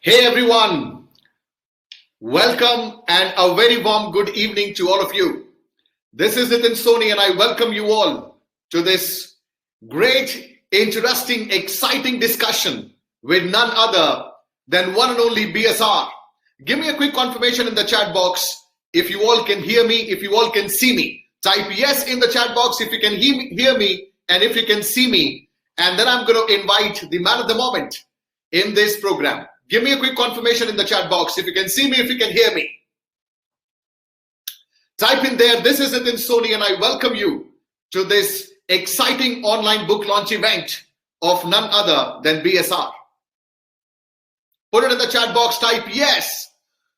Hey everyone, welcome and a very warm good evening to all of you. This is Nitin Soni and I welcome you all to this great, interesting, exciting discussion with none other than one and only BSR. Give me a quick confirmation in the chat box if you all can hear me, if you all can see me. Type yes in the chat box if you can hear me and if you can see me. And then I'm going to invite the man of the moment in this program. Give me a quick confirmation in the chat box if you can see me, if you can hear me. Type in there, this is Nitin Soni and I welcome you to this exciting online book launch event of none other than BSR. Put it in the chat box, type yes.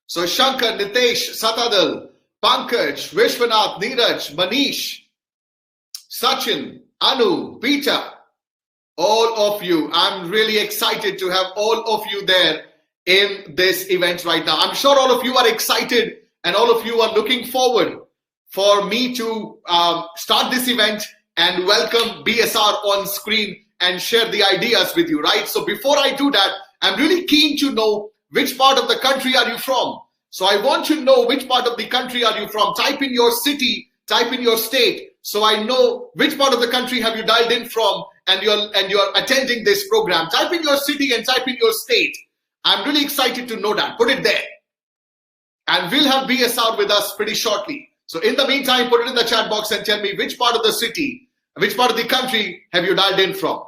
So Shankar, Nitesh, Satadal, Pankaj, Vishwanath, Neeraj, Manish, Sachin, Anu, Peter, all of you. I'm really excited to have all of you there in this event right now. I'm sure all of you are excited and all of you are looking forward for me to start this event and welcome BSR on screen and share the ideas with you, right? So before I do that, I'm really keen to know which part of the country are you from. So I want to know which part of the country are you from. Type in your city, type in your state, so I know which part of the country have you dialed in from and you're attending this program. Type in your city and type in your state. I'm really excited to know that. Put it there. And we'll have BSR with us pretty shortly. So in the meantime, put it in the chat box and tell me which part of the city, which part of the country have you dialed in from.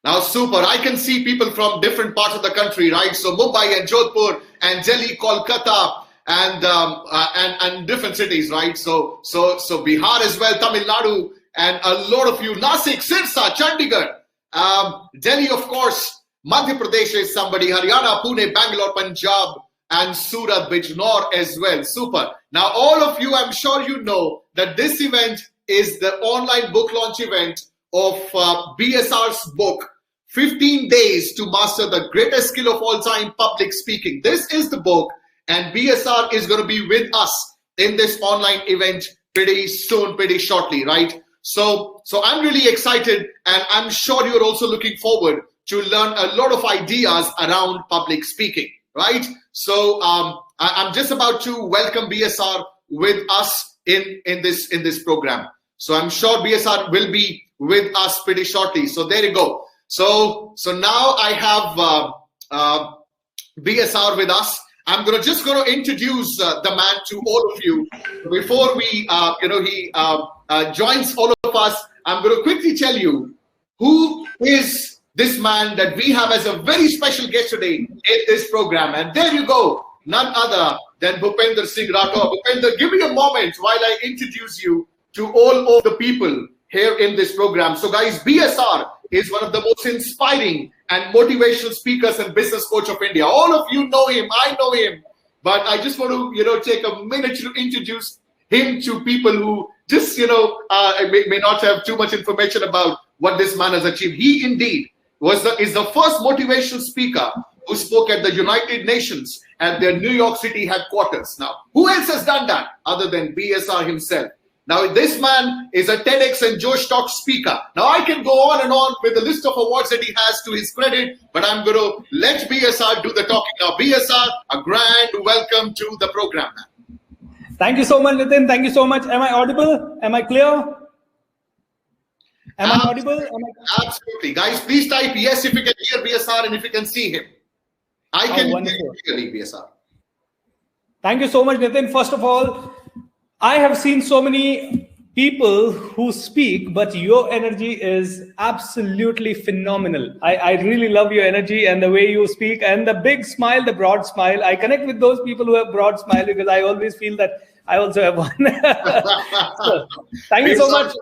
Now, super. I can see people from different parts of the country, right? So Mumbai and Jodhpur and Delhi, Kolkata, and different cities, right? So Bihar as well, Tamil Nadu, and a lot of you, Nasik, Sirsa, Chandigarh, Delhi, of course, Madhya Pradesh is somebody, Haryana, Pune, Bangalore, Punjab, and Surat, Bijnor as well. Super. Now, all of you, I'm sure you know that this event is the online book launch event of BSR's book, 15 Days to Master the Greatest Skill of All Time, Public Speaking. This is the book, and BSR is going to be with us in this online event pretty soon, pretty shortly, right? So I'm really excited, and I'm sure you're also looking forward to learn a lot of ideas around public speaking, right? So I'm just about to welcome BSR with us in this program. So I'm sure BSR will be with us pretty shortly. So there you go. So now I have BSR with us. I'm just going to introduce the man to all of you before we he joins all of us. I'm going to quickly tell you who is this man that we have as a very special guest today in this program. And there you go, none other than Bhupender Singh Rathore. Bhupender, give me a moment while I introduce you to all of the people here in this program. So guys, BSR is one of the most inspiring and motivational speakers and business coach of India. All of you know him, I know him, but I just want to, take a minute to introduce him to people who just, may not have too much information about what this man has achieved. He indeed is the first motivational speaker who spoke at the United Nations at their New York City headquarters. Now, who else has done that other than BSR himself? Now, this man is a TEDx and Josh Talk speaker. Now, I can go on and on with the list of awards that he has to his credit, but I'm going to let BSR do the talking. Now, BSR, a grand welcome to the program. Thank you so much, Nitin. Thank you so much. Am I audible? Am I clear? Am I audible? Absolutely. Guys, please type yes if you can hear BSR and if you can see him. I can hear you clearly, BSR. Thank you so much, Nitin. First of all, I have seen so many people who speak, but your energy is absolutely phenomenal. I really love your energy and the way you speak and the big smile, the broad smile. I connect with those people who have broad smile because I always feel that I also have one. So, thank you so much.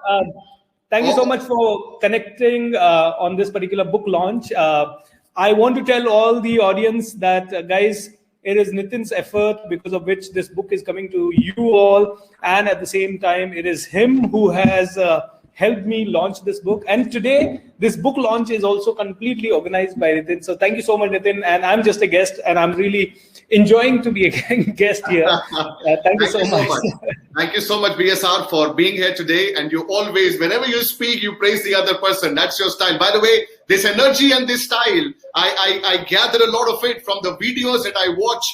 Thank you so much for connecting on this particular book launch. I want to tell all the audience that, guys, it is Nitin's effort because of which this book is coming to you all. And at the same time, it is him who has helped me launch this book. And today, this book launch is also completely organized by Nitin. So thank you so much, Nitin. And I'm just a guest, and I'm really enjoying to be a guest here. Thank you so much. Thank you so much, BSR, for being here today. And you always, whenever you speak, you praise the other person. That's your style. By the way, this energy and this style, I gather a lot of it from the videos that I watch,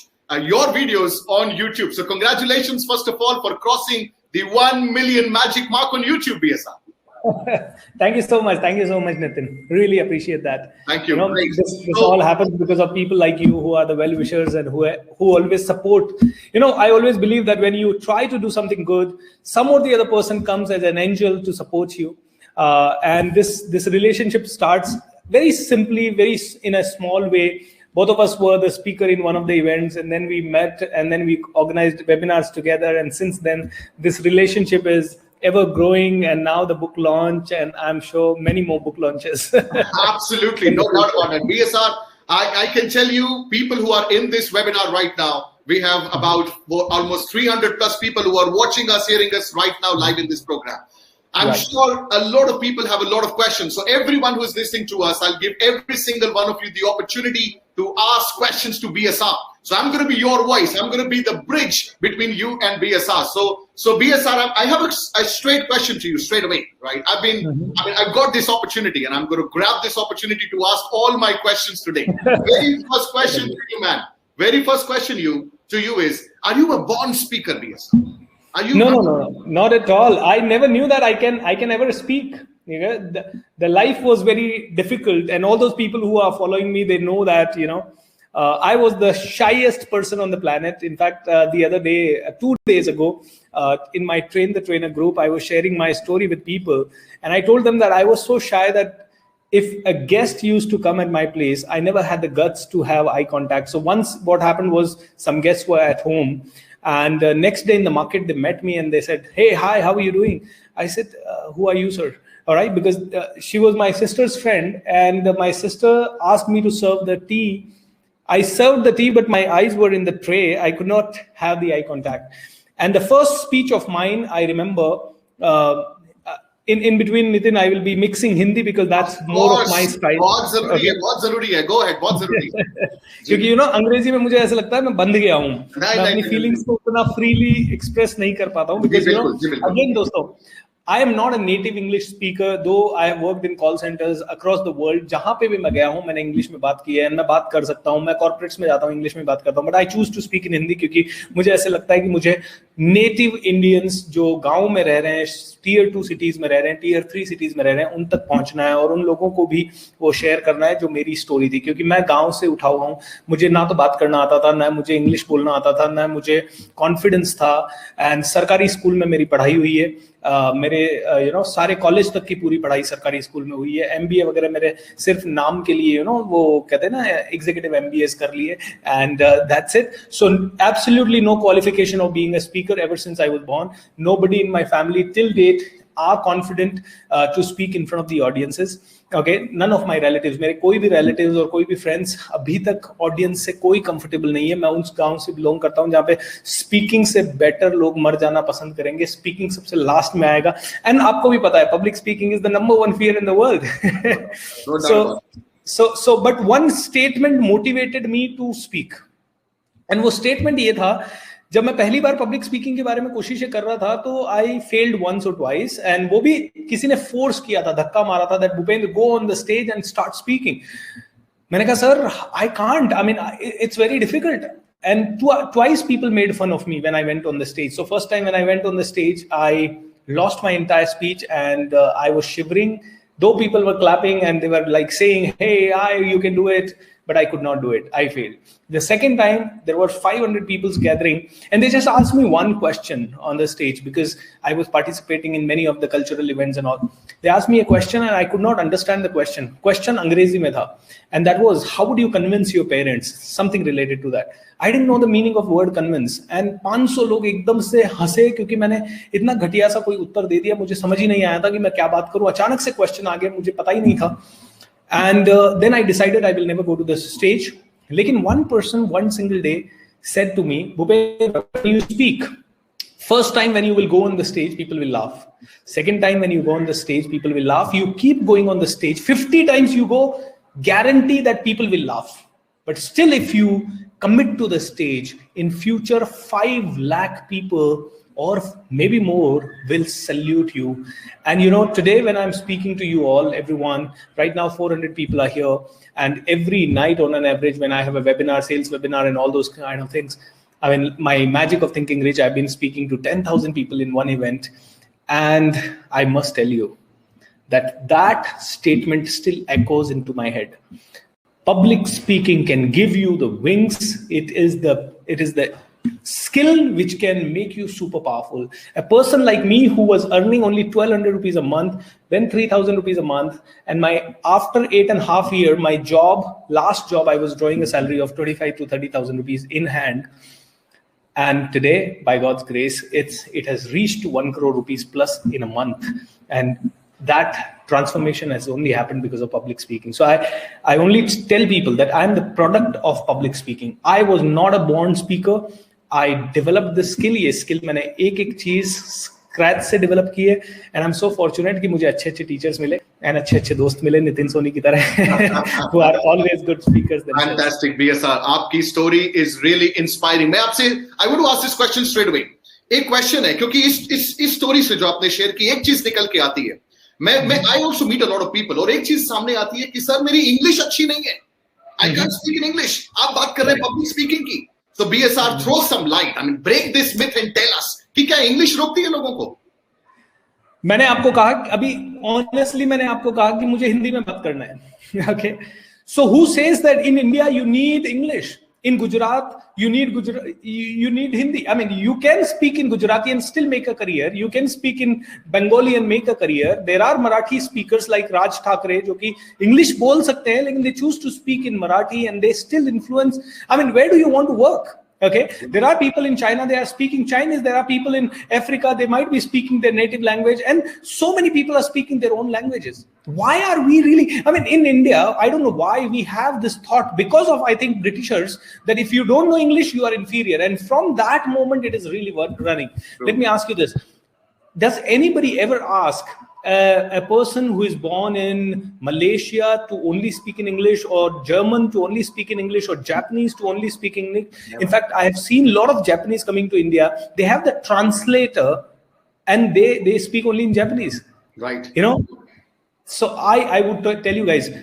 your videos on YouTube. So congratulations, first of all, for crossing the 1 million magic mark on YouTube, BSR. Thank you so much. Thank you so much, Nitin. Really appreciate that. Thank you. This all happens because of people like you who are the well-wishers and who always support. I always believe that when you try to do something good, some or the other person comes as an angel to support you. And this relationship starts very simply, very in a small way. Both of us were the speaker in one of the events, and then we met, and then we organized webinars together. And since then, this relationship is ever growing, and now the book launch, and I'm sure many more book launches. Absolutely, no doubt about it. BSR, I can tell you, people who are in this webinar right now, we have about almost 300 plus people who are watching us, hearing us right now live in this program. I'm sure a lot of people have a lot of questions. So everyone who is listening to us, I'll give every single one of you the opportunity to ask questions to BSR. So I'm going to be your voice. I'm going to be the bridge between you and BSR. So BSR, I have a straight question to you straight away, right? I've got this opportunity, and I'm going to grab this opportunity to ask all my questions today. Very first question to you, man. Very first question to you is, are you a born speaker, BSR? No, not at all. I never knew that I can ever speak. The life was very difficult, and all those people who are following me, they know that I was the shyest person on the planet. In fact, the other day, 2 days ago, in my Train the Trainer group, I was sharing my story with people, and I told them that I was so shy that if a guest used to come at my place, I never had the guts to have eye contact. So once what happened was, some guests were at home, and next day in the market, they met me and they said, "Hey, hi, how are you doing?" I said, "Who are you, sir?" All right, because she was my sister's friend, and my sister asked me to serve the tea. I served the tea, but my eyes were in the tray. I could not have the eye contact. And the first speech of mine, I remember, in between, Nitin, I will be mixing Hindi because that's more of my style. बहुत जरूरी है. Go ahead. बहुत जरूरी है. क्योंकि अंग्रेजी में मुझे ऐसा लगता है मैं बंध गया हूँ. मैं अपनी फीलिंग्स को उतना फ्रीली एक्सप्रेस नहीं कर पाता हूँ. Because again, दोस्तों, I am not a native English speaker, though I have worked in call centers across the world. जहाँ पे भी मैं गया हूँ, मैंने इंग्लिश में बात की है, मैं बात कर सकता हूँ, मैं कॉर्पोरेट्स में जाता हूँ, इंग्लिश में बात करता हूँ, but I choose to speak in Hindi क्योंकि मुझे ऐसे लगता है कि मुझे नेटिव इंडियंस जो गाँव में रह रहे हैं, टीयर 2 सिटीज में रह रहे हैं, टीयर 3 सिटीज में रह रहे हैं, उन तक पहुंचना है और उन लोगों को भी वो शेयर करना है जो मेरी स्टोरी थी. क्योंकि मैं गांव से उठा हुआ हूँ, मुझे ना तो बात करना आता था, ना मुझे इंग्लिश बोलना आता था, ना मुझे कॉन्फिडेंस था. एंड सरकारी स्कूल में मेरी पढ़ाई हुई है. मेरे सारे कॉलेज तक की पूरी पढ़ाई सरकारी स्कूल में हुई है. MBA वगैरह मेरे सिर्फ नाम के लिए वो कहते हैं ना एग्जीक्यूटिव MBAs कर लिए, and that's it. So absolutely no qualification of being a speaker ever since I was born. Nobody in my family till date are confident to speak in front of the audiences. Okay, none of my relatives, मेरे कोई भी relatives और कोई भी friends अभी तक audience से कोई comfortable नहीं है. मैं उस गांव से belong करता हूँ जहाँ पे speaking से better लोग मर जाना पसंद करेंगे. Speaking सबसे last में आएगा. And आपको भी पता है, public speaking is the number one fear in the world. So, but one statement motivated me to speak. And वो statement ये था, जब मैं पहली बार पब्लिक स्पीकिंग के बारे में कोशिशें कर रहा था तो आई फेल्ड वंस और ट्वाइस, एंड वो भी किसी ने फोर्स किया था, धक्का मारा था, that Bhupendra go on the stage and start speaking. मैंने कहा sir I can't, I mean it's very difficult. And twice people made fun of me when I went on the stage. So first time when I went on the stage I lost my entire speech and I was shivering, though people were clapping and they were like saying, "Hey, you can do it," but I could not do it. I failed. The second time, there were 500 people gathering, and they just asked me one question on the stage because I was participating in many of the cultural events and all. They asked me a question and I could not understand the question. Question अंग्रेजी में था, and that was, how would you convince your parents? Something related to that. I didn't know the meaning of word convince, and 500 लोग एकदम से हंसे क्योंकि मैंने इतना घटिया सा कोई उत्तर दे दिया. मुझे समझ ही नहीं आया था कि मैं क्या बात करूं. अचानक से क्वेश्चन आ गया, मुझे पता ही नहीं था. And then I decided I will never go to the stage. लेकिन one person one single day said to me, Bhupendra, when you speak, first time when you will go on the stage, people will laugh. Second time when you go on the stage, people will laugh. You keep going on the stage. 50 times you go, guarantee that people will laugh. But still, if you commit to the stage, in future, 5 lakh people or maybe more will salute you. And today when I'm speaking to you all, everyone, right now 400 people are here. And every night on an average, when I have a webinar, sales webinar and all those kind of things, I mean, my magic of thinking rich, I've been speaking to 10,000 people in one event. And I must tell you that statement still echoes into my head. Public speaking can give you the wings. It is the skill which can make you super powerful. A person like me who was earning only 1,200 rupees a month, then 3,000 rupees a month, and after 8.5 years, my last job, I was drawing a salary of 25 to 30,000 rupees in hand. And today, by God's grace, it has reached to 1 crore rupees plus in a month. And that transformation has only happened because of public speaking. So I only tell people that I'm the product of public speaking. I was not a born speaker. I developed the skill. ये skill मैंने एक चीज scratch से develop की है. And I am so fortunate कि मुझे अच्छे टीचर्स मिले एंड अच्छे दोस्त मिले नितिन सोनी की तरह who are always good speakers themselves. Fantastic, BSR. आपकी story is really inspiring. मैं आपसे I want to ask this question straight away. एक question है क्योंकि इस story से जो आपने share की एक चीज निकल के आती है. मैं I also meet a lot of people और एक चीज सामने आती है कि सर मेरी English अच्छी नहीं है. I can't speak in English. आप बात कर रहे हैं public speaking की. So BSR, throw some light. I mean, break this myth and tell us कि क्या English रोकती है लोगों को? मैंने आपको कहा अभी ऑनेस्टली मैंने आपको कहा कि मुझे हिंदी में बात करना है. Okay, so who says that in India you need English? In Gujarat, you need Hindi. I mean, you can speak in Gujarati and still make a career. You can speak in Bengali and make a career. There are Marathi speakers like Raj Thakre, जो कि English बोल सकते हैं, लेकिन they choose to speak in Marathi and they still influence. I mean, where do you want to work? Okay, there are people in China, they are speaking Chinese. There are people in Africa, they might be speaking their native language, and so many people are speaking their own languages. Why are we really, I mean, in India, I don't know why we have this thought, because of, I think, Britishers, that if you don't know English, you are inferior. And from that moment, it is really running. True. Let me ask you this. Does anybody ever ask a person who is born in Malaysia to only speak in English, or German to only speak in English, or Japanese to only speak in English? Yeah. In fact, I have seen a lot of Japanese coming to India. They have the translator and they speak only in Japanese. Right. So I would tell you guys,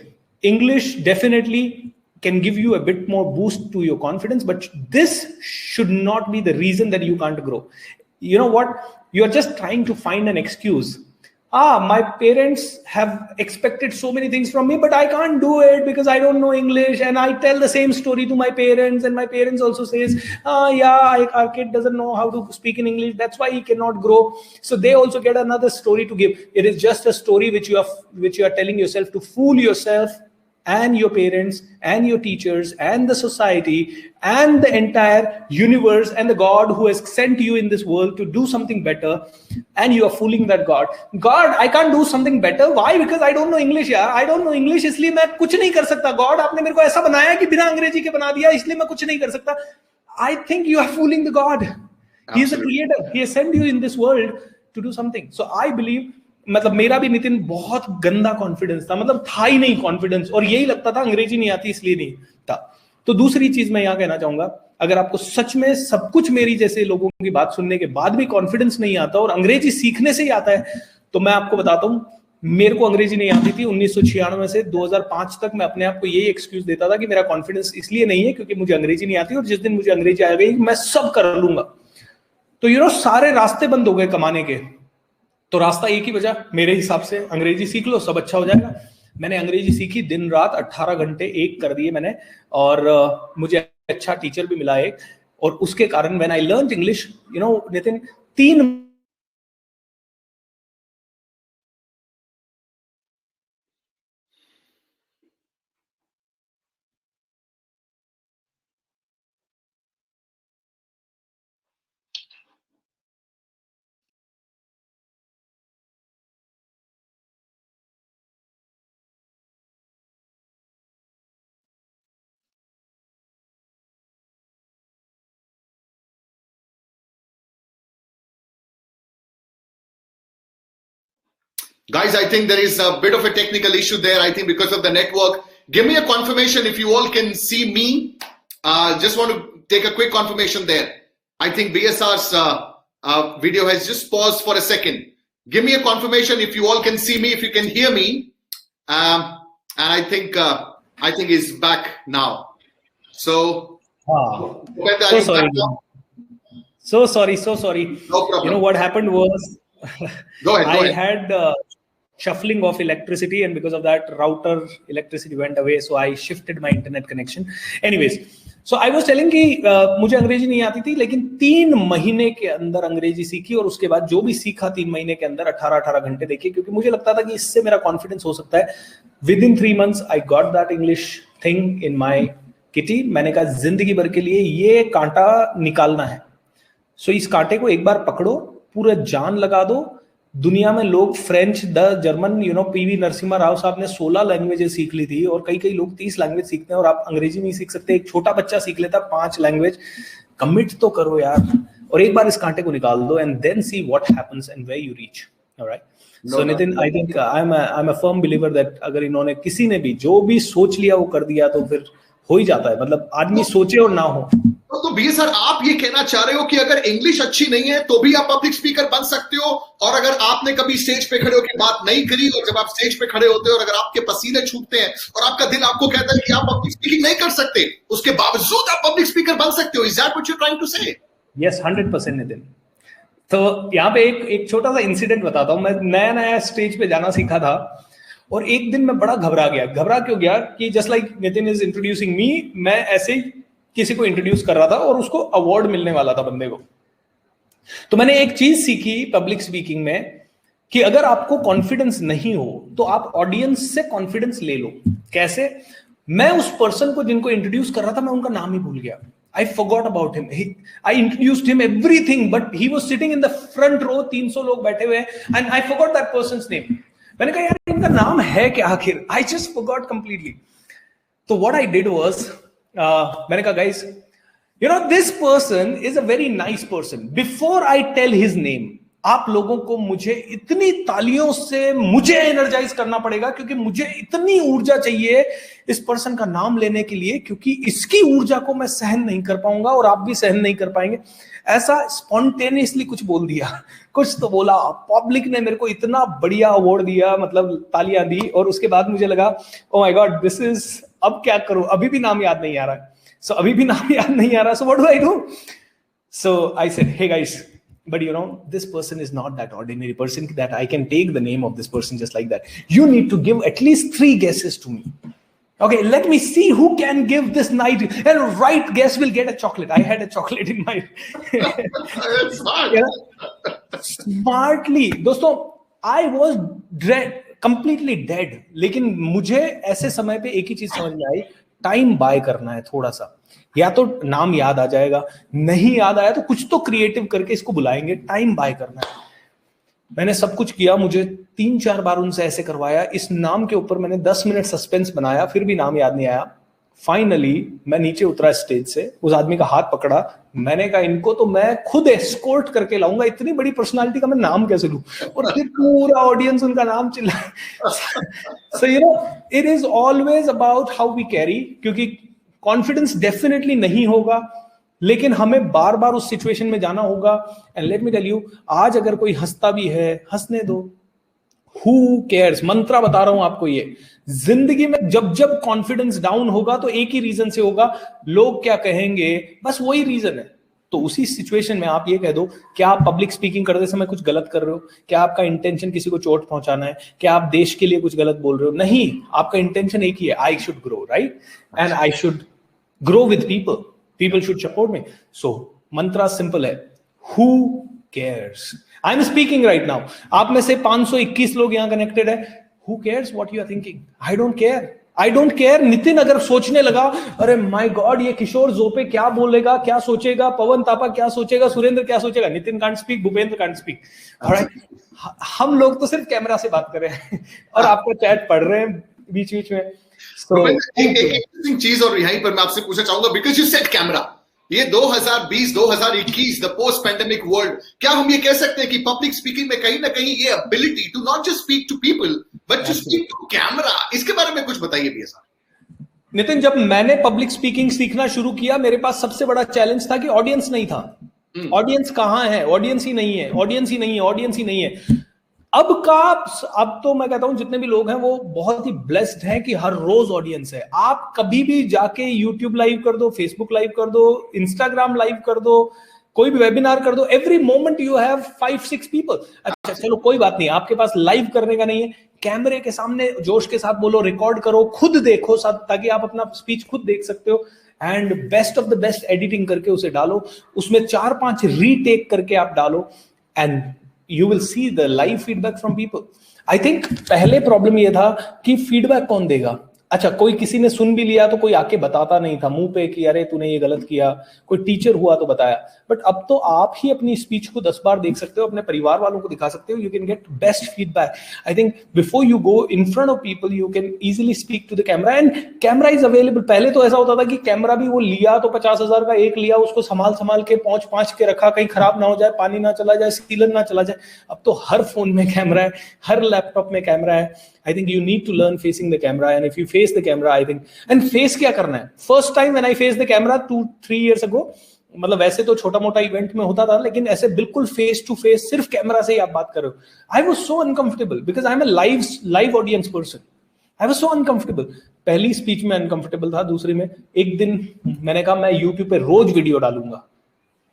English definitely can give you a bit more boost to your confidence, but this should not be the reason that you can't grow. You know what? You are just trying to find an excuse. My parents have expected so many things from me, but I can't do it because I don't know English. And I tell the same story to my parents, and my parents also says, our kid doesn't know how to speak in English. That's why he cannot grow. So they also get another story to give. It is just a story which you are telling yourself to fool yourself and your parents and your teachers and the society and the entire universe and the God who has sent you in this world to do something better, and you are fooling that God. I can't do something better. Why? Because I don't know English. I don't know English, इसलिए मैं कुछ नहीं कर सकता. God, आपने मेरे को ऐसा बनाया कि बिना अंग्रेजी के बना दिया, इसलिए मैं कुछ नहीं कर सकता. I think you are fooling the God. Absolutely. He is the creator. He has sent you in this world to do something. So I believe, मतलब मेरा भी नितिन बहुत गंदा कॉन्फिडेंस था, मतलब था ही नहीं कॉन्फिडेंस, और यही लगता था अंग्रेजी नहीं आती इसलिए नहीं था. तो दूसरी चीज मैं यहाँ कहना चाहूंगा, अगर आपको सच में सब कुछ मेरी जैसे लोगों की बात सुनने के बाद भी कॉन्फिडेंस नहीं आता और अंग्रेजी सीखने से ही आता है, तो मैं आपको बताता हूँ, मेरे को अंग्रेजी नहीं आती थी. 1996 से 2005 तक मैं अपने आप को यही एक्सक्यूज देता था कि मेरा कॉन्फिडेंस इसलिए नहीं है क्योंकि मुझे अंग्रेजी नहीं आती, और जिस दिन मुझे अंग्रेजी आ गई मैं सब कर लूंगा. तो सारे रास्ते बंद हो गए कमाने के. तो रास्ता एक ही बचा मेरे हिसाब से, अंग्रेजी सीख लो, सब अच्छा हो जाएगा. मैंने अंग्रेजी सीखी, दिन रात 18 घंटे एक कर दिए मैंने, और मुझे अच्छा टीचर भी मिला एक, और उसके कारण when I learn English, Nitin, 3 Guys, I think there is a bit of a technical issue there. I think because of the network. Give me a confirmation if you all can see me. Just want to take a quick confirmation there. I think BSR's video has just paused for a second. Give me a confirmation if you all can see me, if you can hear me. And I think he's back now. So, so sorry. So sorry. No problem. You know what happened was, Go ahead. I had shuffling of electricity, and because of that, router electricity went away. So I shifted my internet connection. Anyways, so I was telling कि मुझे अंग्रेजी नहीं आती थी, लेकिन 3 महीने के अंदर अंग्रेजी सीखी, और उसके बाद जो भी सीखा 3 महीने के अंदर 18 घंटे देखिए, क्योंकि मुझे लगता था कि इससे मेरा कॉन्फिडेंस हो सकता है. Within 3 months I got that English thing in my kitty. मैंने कहा जिंदगी भर के लिए ये कांटा निकालना है. सो इस कांटे को एक बार पकड़ो, पूरा जान लगा दो. दुनिया में लोग French, German, PV Narasimha Rao साहब ने 16 लैंग्वेजेस सीख ली थी, और कई लोग 30 लैंग्वेज सीखते हैं, और आप अंग्रेजी नहीं सीख सकते. एक छोटा बच्चा सीख लेता 5 लैंग्वेज. कमिट तो करो यार, और एक बार इस कांटे को निकाल दो, and then see what happens and where you reach. Alright. So Nitin, I think I am a firm believer that अगर इन्होंने किसी ने भी जो भी सोच लिया वो कर दिया, तो फिर हो ही जाता है. मतलब आदमी सोचे और ना हो. तो BS सर, आप ये कहना चाह रहे हो कि अगर इंग्लिश अच्छी नहीं है तो भी आप पब्लिक स्पीकर बन सकते हो, और अगर आपने कभी स्टेज पे खड़े होकर बात नहीं करी, और जब आप स्टेज पे खड़े होते हो और अगर आपके पसीने छूटते हैं और आपका दिल आपको कहता है कि आप पब्लिक स्पीकिंग नहीं कर सकते, उसके बावजूद आप पब्लिक स्पीकर बन सकते हो. Is that what you are trying to say? Yes, 100% Nitin. तो यहाँ पे एक छोटा सा इंसिडेंट बताता हूँ. मैं नया स्टेज पे जाना सीखा था, और एक दिन मैं बड़ा घबरा क्यों गया कि just like Nitin is introducing me, मैं ऐसे ही किसी को इंट्रोड्यूस कर रहा था, और उसको अवार्ड मिलने वाला था बंदे को. तो मैंने एक चीज सीखी पब्लिक स्पीकिंग में, कि अगर आपको कॉन्फिडेंस नहीं हो तो आप ऑडियंस से कॉन्फिडेंस ले लो. कैसे? मैं उस पर्सन को जिनको इंट्रोड्यूस कर रहा था, मैं उनका नाम ही भूल गया. I forgot about him. I introduced him everything, but he was sitting in the front row. 300 लोग बैठे हुए, and I forgot that person's name. मैंने कहा यार इनका नाम है क्या आखिर? I just forgot completely. So what I did was, मैंने कहा guys, this person is a very nice person. Before I tell his name, आप लोगों को मुझे इतनी तालियों से मुझे एनर्जाइज करना पड़ेगा, क्योंकि मुझे इतनी ऊर्जा चाहिए इस पर्सन का नाम लेने के लिए, क्योंकि इसकी ऊर्जा को मैं सहन नहीं कर पाऊंगा, और आप भी सहन नहीं कर पाएंगे. ऐसा स्पॉन्टेनियसली कुछ बोल दिया, कुछ तो बोला. पब्लिक ने मेरे को इतना बढ़िया अवार्ड दिया, मतलब तालियां दी, और उसके बाद मुझे लगा oh my God, this is, अब क्या करूं, अभी भी नाम याद नहीं आ रहा. So what do I do? So I said, hey guys, but this person is not that ordinary person that I can take the name of this person just like that. You need to give at least 3 guesses to me. Okay, let me see who can give this night, and right guess will get a chocolate. I had a chocolate in my smartly. दोस्तों, I was completely dead. लेकिन मुझे ऐसे समय पे एक ही चीज समझ में आई, टाइम बाय करना है थोड़ा सा. या तो नाम याद आ जाएगा, नहीं याद आया तो कुछ तो क्रिएटिव करके इसको बुलाएंगे. टाइम बाय करना है. मैंने सब कुछ किया, मुझे 3-4 बार उनसे ऐसे करवाया. इस नाम के ऊपर मैंने 10 मिनट सस्पेंस बनाया, फिर भी नाम याद नहीं आया. फाइनली मैं नीचे उतरा स्टेज से, उस आदमी का हाथ पकड़ा. मैंने कहा इनको तो मैं खुद एस्कॉर्ट करके लाऊंगा, इतनी बड़ी पर्सनालिटी का मैं नाम कैसे लूं? और फिर पूरा ऑडियंस उनका नाम चिल्ला. So it is always about how we carry, क्योंकि कॉन्फिडेंस डेफिनेटली नहीं होगा, लेकिन हमें बार बार उस सिचुएशन में जाना होगा. And let me tell you, आज अगर कोई हंसता भी है, हंसने दो. Who cares? मंत्रा बता रहा हूं आपको. ये जिंदगी में जब कॉन्फिडेंस डाउन होगा तो एक ही रीजन से होगा, लोग क्या कहेंगे, बस वही रीजन है. तो उसी सिचुएशन में आप ये कह दो, क्या आप पब्लिक स्पीकिंग करते समय कुछ गलत कर रहे हो? क्या आपका इंटेंशन किसी को चोट पहुंचाना है? क्या आप देश के लिए कुछ गलत बोल रहे हो? नहीं, आपका इंटेंशन एक ही है, I should grow, right? And I should grow with people should support me. So mantra simple hai, who cares? I'm speaking right now, आप में से 521 लोग यहाँ connected है. Who cares what you are thinking? I don't care. Nitin अगर सोचने लगा, अरे my God, ये किशोर जोपे क्या बोलेगा, क्या सोचेगा, पवन तापा क्या सोचेगा, सुरेंद्र क्या सोचेगा, Nitin can't speak, Bhupendra can't speak. Alright? हम लोग तो सिर्फ कैमरा से बात कर रहे हैं और आपको चैट पढ़ रहे हैं बीच में. एक इंटरेस्टिंग चीज और यहीं पर मैं आपसे पूछना चाहूंगा, बिकॉज यू सेड कैमरा, ये 2020-2021 द पोस्ट पैंडेमिक वर्ल्ड, क्या हम ये कह सकते हैं कि पब्लिक स्पीकिंग में कहीं ना कहीं ये ability to not just speak to people but to speak to camera, इसके बारे में कुछ बताइए भैया साहब। नितिन, जब मैंने पब्लिक स्पीकिंग सीखना शुरू किया, मेरे पास सबसे बड़ा चैलेंज था कि ऑडियंस नहीं था। ऑडियंस कहाँ है? ऑडियंस ही नहीं है, ऑडियंस ही नहीं है, ऑडियंस ही नहीं है। अब तो मैं कहता हूं जितने भी लोग हैं वो बहुत ही ब्लेस्ड हैं कि हर रोज ऑडियंस है। आप कभी भी जाके यूट्यूब लाइव कर दो, फेसबुक लाइव कर दो, इंस्टाग्राम लाइव कर दो, कोई भी वेबिनार कर दो, every moment you have 5-6 people. अच्छा चलो कोई बात नहीं, आपके पास लाइव करने का नहीं है, कैमरे के सामने जोश के साथ बोलो, रिकॉर्ड करो, खुद देखो ताकि आप अपना स्पीच खुद देख सकते हो, and best of the best editing करके उसे डालो, उसमें 4-5 रीटेक करके आप डालो, and you will see the live feedback from people. I think पहले प्रॉब्लम ये था कि फीडबैक कौन देगा। अच्छा, कोई किसी ने सुन भी लिया तो कोई आके बताता नहीं था मुंह पे कि अरे तूने ये गलत किया, कोई टीचर हुआ तो बताया। बट अब तो आप ही अपनी स्पीच को 10 बार देख सकते हो, अपने परिवार वालों को दिखा सकते हो, you can get best feedback. I think before you go in front of people you can easily speak to the camera, and camera is available. पहले तो ऐसा होता था कि कैमरा भी वो लिया तो 50,000 का एक लिया, उसको संभाल के पहुंच के रखा, कहीं खराब ना हो जाए, पानी ना चला जाए, सीलन ना चला जाए। अब तो हर फोन में कैमरा है, हर लैपटॉप में कैमरा है। I think you need to learn facing the camera, and if you face the camera, I think, and face क्या करना है? First time when I faced the camera 2-3 years ago, मतलब वैसे तो छोटा मोटा इवेंट में होता था, लेकिन ऐसे बिल्कुल फेस टू फेस सिर्फ कैमरा से ही आप बात कर रहे हो, I was so uncomfortable because I'm a live audience person. I was so uncomfortable. पहली स्पीच में uncomfortable था, दूसरी में एक दिन मैंने कहा मैं YouTube पे रोज वीडियो डालूंगा।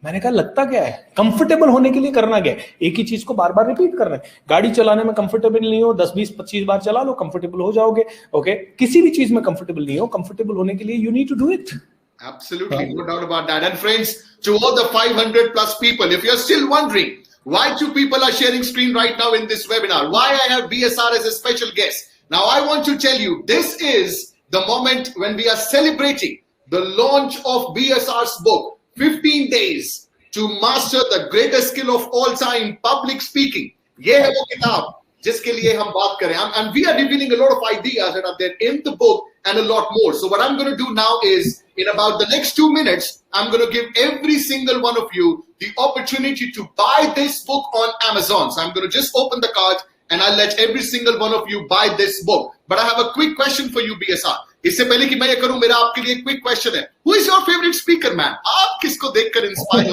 मैंने कहा लगता क्या है, कंफर्टेबल होने के लिए करना क्या है? एक ही चीज को बार बार रिपीट करना है। गाड़ी चलाने में कंफर्टेबल नहीं हो, 10-20-25 बार चला लो, कंफर्टेबल हो जाओगे। ओके, किसी भी चीज में कंफर्टेबल नहीं हो, कंफर्टेबल होने के लिए you need to do it. Absolutely, no doubt about that. And friends, to all the 500 plus people, if you're still wondering why 2 people are sharing screen right now in this webinar, why I have BSR as a special guest, now I want to tell you, this is the moment when we are celebrating the launch of BSR's book, 15 days to master the greatest skill of all time, public speaking. ये है वो किताब जिसके लिए हम बात करें, and we are revealing a lot of ideas that are there in the book and a lot more. So what I'm going to do now is, in about the next 2 minutes, I'm going to give every single one of you the opportunity to buy this book on Amazon. So I'm going to just open the card and I'll let every single one of you buy this book. But I have a quick question for you, BSR. इससे पहले कि मैं ये करूं, मेरा आपके लिए quick question है, who is your favourite speaker man? आप किसको देखकर इंस्पायर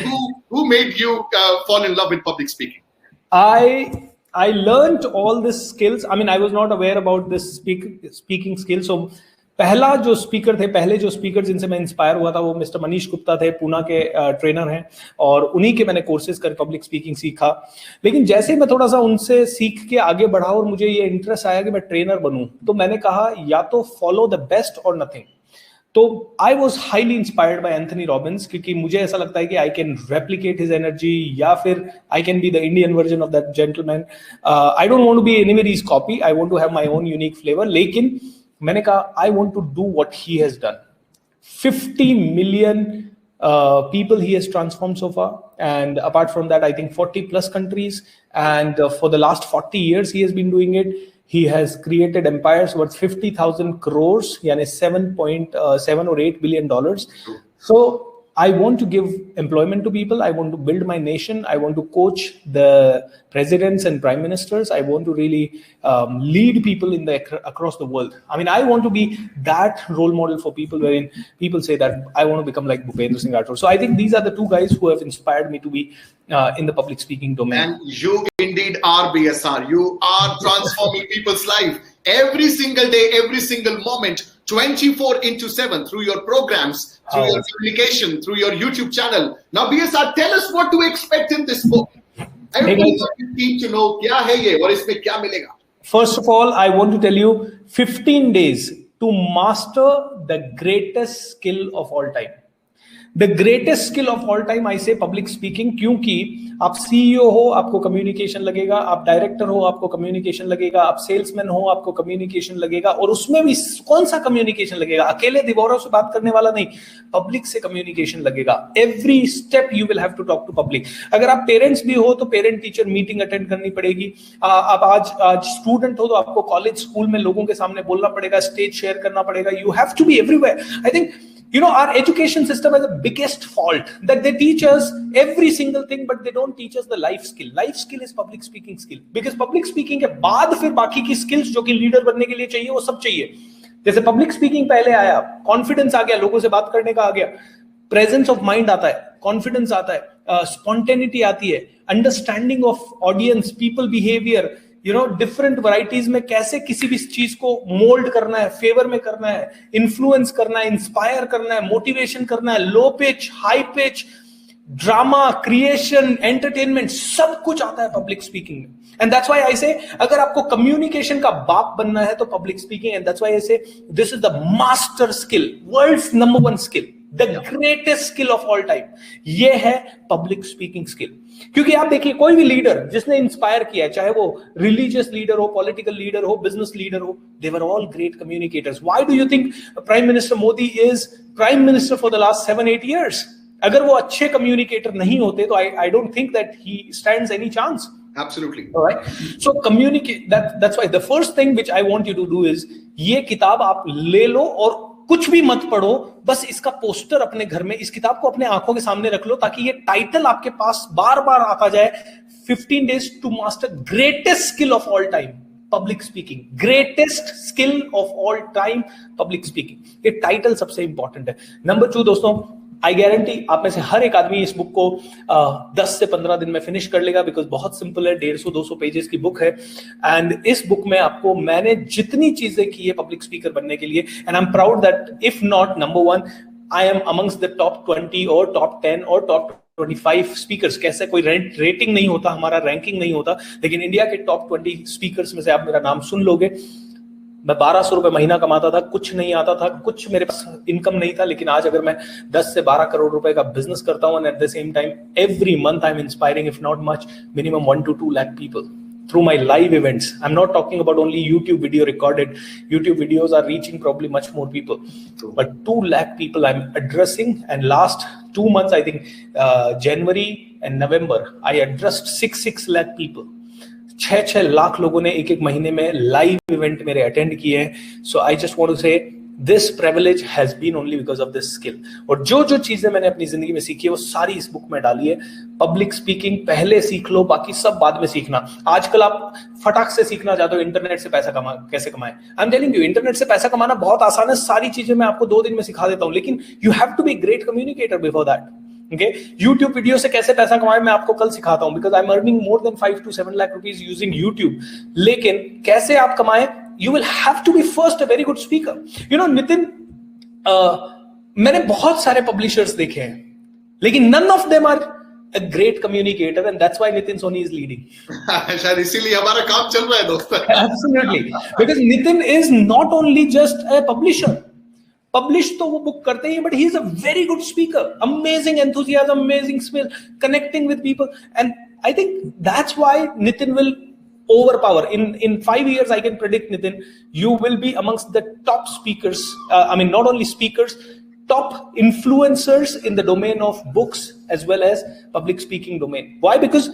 हो? Who made you fall in love with public speaking? I learned all these skills. I mean, I was not aware about this speaking skills. So पहले जो speaker जिनसे मैं inspire हुआ था वो मिस्टर मनीष गुप्ता थे, पूना के ट्रेनर हैं, और उन्हीं के मैंने कोर्सेज कर पब्लिक स्पीकिंग सीखा। लेकिन जैसे ही मैं थोड़ा सा उनसे सीख के आगे बढ़ा और मुझे ये इंटरेस्ट आया कि मैं ट्रेनर बनूं, तो मैंने कहा या तो फॉलो द बेस्ट और नथिंग। तो I was highly inspired by Anthony Robbins, क्योंकि मुझे ऐसा लगता है कि I can replicate his energy, या फिर I can be the Indian version of that gentleman. I don't want to be anybody's copy, I want to have my own unique flavour. लेकिन मैंने कहा I want to do what he has done. 50 million people he has transformed so far, and apart from that I think 40 plus countries, and for the last 40 years he has been doing it. He has created empires worth 50,000 crores, yani 7.7 or 8 billion dollars. So I want to give employment to people. I want to build my nation. I want to coach the presidents and prime ministers. I want to really lead people across the world. I mean, I want to be that role model for people, wherein people say that I want to become like Bhupendra Singh Rathore. So I think these are the 2 guys who have inspired me to be in the public speaking domain. And you indeed are, BSR. You are transforming people's life every single day, every single moment, 24/7 through your programs, through your communication, through your YouTube channel. Now, BSR, tell us what to expect in this book. Everybody needs to know क्या है ये और इसमें क्या मिलेगा. First of all, I want to tell you 15 days to master the greatest skill of all time. The greatest skill of all time, I say public speaking, क्योंकि आप CEO हो आपको कम्युनिकेशन लगेगा, आप डायरेक्टर हो आपको कम्युनिकेशन लगेगा, आप सेल्समैन हो आपको कम्युनिकेशन लगेगा, और उसमें भी कौन सा कम्युनिकेशन लगेगा? अकेले दीवारों से बात करने वाला नहीं, पब्लिक से कम्युनिकेशन लगेगा। Every step you will have to talk to public. अगर आप पेरेंट्स भी हो तो पेरेंट टीचर मीटिंग अटेंड करनी पड़ेगी। आप आज स्टूडेंट हो तो आपको कॉलेज स्कूल में लोगों के सामने बोलना पड़ेगा, स्टेज शेयर करना पड़ेगा। You have to be everywhere. I think You know, our education system has a biggest fault that they teach us every single thing, but they don't teach us the life skill. Life skill is public speaking skill, because public speaking के बाद फिर बाकी की skills जो कि leader बनने के लिए चाहिए वो सब चाहिए. जैसे पब्लिक स्पीकिंग पहले आया, कॉन्फिडेंस आ गया, लोगों से बात करने का आ गया, प्रेजेंस ऑफ माइंड आता है, कॉन्फिडेंस आता है, स्पॉन्टेनिटी आती है, understanding of audience, people behaviour, you know, different varieties में कैसे किसी भी चीज को मोल्ड करना है, फेवर में करना है, इन्फ्लुएंस करना है, इंस्पायर करना है, मोटिवेशन करना है, low pitch, high pitch, drama, creation, entertainment, सब कुछ आता है पब्लिक स्पीकिंग में. And that's why I say अगर आपको कम्युनिकेशन का बाप बनना है तो public speaking. And that's why I say this is the master skill, world's number 1 skill, the greatest skill of all time. ये है पब्लिक स्पीकिंग स्किल. क्योंकि आप देखिए, कोई भी लीडर जिसने इंस्पायर किया है, चाहे वो रिलीजियस लीडर हो, पॉलिटिकल लीडर हो, बिजनेस लीडर हो, they were all great communicators. Why do you think prime minister Modi is prime minister for the last 7-8 years? अगर वो अच्छे कम्युनिकेटर नहीं होते तो I don't think that he stands any chance. Absolutely. All right. So communicate. That's why the first thing which I want you to do is, ये किताब आप ले लो और कुछ भी मत पढ़ो, बस इसका पोस्टर अपने घर में, इस किताब को अपने आंखों के सामने रख लो, ताकि ये टाइटल आपके पास बार बार आता जाए. 15 days to master greatest skill of all time, public speaking. Greatest skill of all time, public speaking. ये टाइटल सबसे इंपॉर्टेंट है. नंबर 2 दोस्तों, आई गारंटी आप में से हर एक आदमी इस बुक को 10 से 15 दिन में फिनिश कर लेगा, बिकॉज बहुत सिंपल है, 150-200 पेजेस की बुक है. एंड इस बुक में आपको मैंने जितनी चीजें की है पब्लिक स्पीकर बनने के लिए, and I am proud that if not number 1, I am amongst the top 20 और टॉप 10 और टॉप 25 स्पीकर्स. कैसे कोई रेटिंग नहीं होता, हमारा रैंकिंग नहीं होता, लेकिन इंडिया के टॉप 20 स्पीकर्स में से आप मेरा नाम सुन लोगे. मैं 1200 रुपए महीना कमाता था, कुछ नहीं आता था, कुछ मेरे पास इनकम नहीं था, लेकिन आज अगर मैं 10 से 12 करोड़ रुपए का बिजनेस करता हूं, and at the same time every month I am inspiring, if not much, minimum 1 to 2 lakh people through my live events. I'm not talking about only YouTube video recorded. YouTube videos are reaching probably much more people, but 2 lakh people I'm addressing. And last 2 months, I think January and November, I addressed 6 lakh people. 6 lakh लोगों ने एक महीने में live event मेरे attend किए हैं. So I just want to say this privilege has been only because of this skill. और जो जो चीजें मैंने अपनी जिंदगी में सीखी है वो सारी इस बुक में डाली है. पब्लिक स्पीकिंग पहले सीख लो, बाकी सब बाद में सीखना. आजकल आप फटाक से सीखना चाहते हो इंटरनेट से पैसा कैसे कमाएं. I am telling you, internet से पैसा कमाना बहुत आसान है. सारी चीजें मैं आपको 2 दिन में सिखा देता हूं, लेकिन you have to be great communicator before that. Okay, YouTube video से कैसे पैसा कमाएं मैं आपको कल सिखाता हूं, because I'm earning more than 5 to 7 lakh rupees using YouTube. लेकिन कैसे आप कमाएं, you will have to be first a very good speaker. You know, Nitin, मैंने बहुत सारे पब्लिशर्स देखे हैं, लेकिन none of them are a great communicator, and that's why Nitin Soni is leading. शायद इसीलिए हमारा काम चल रहा है दोस्तों. Absolutely, because Nitin is not only just a publisher. Publish तो वो बुक करते ही, but he is a very good speaker, amazing enthusiasm, amazing skill, connecting with people. And I think that's why Nitin will overpower. In 5 years, I can predict, Nitin, you will be amongst the top speakers. I mean, not only speakers, top influencers in the domain of books as well as public speaking domain. Why? Because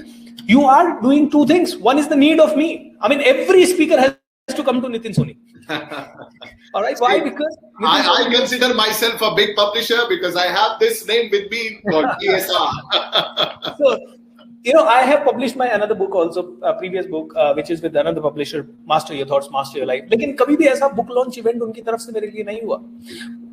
you are doing 2 things. One is the need of me. I mean, every speaker has to come to Nitin Soni. All right. Why? Because I consider myself a big publisher because I have this name with me called ESR. So, you know, I have published my another book also, previous book, which is with another publisher, Master Your Thoughts, Master Your Life. लेकिन कभी भी ऐसा book launch event उनकी तरफ से मेरे लिए नहीं हुआ.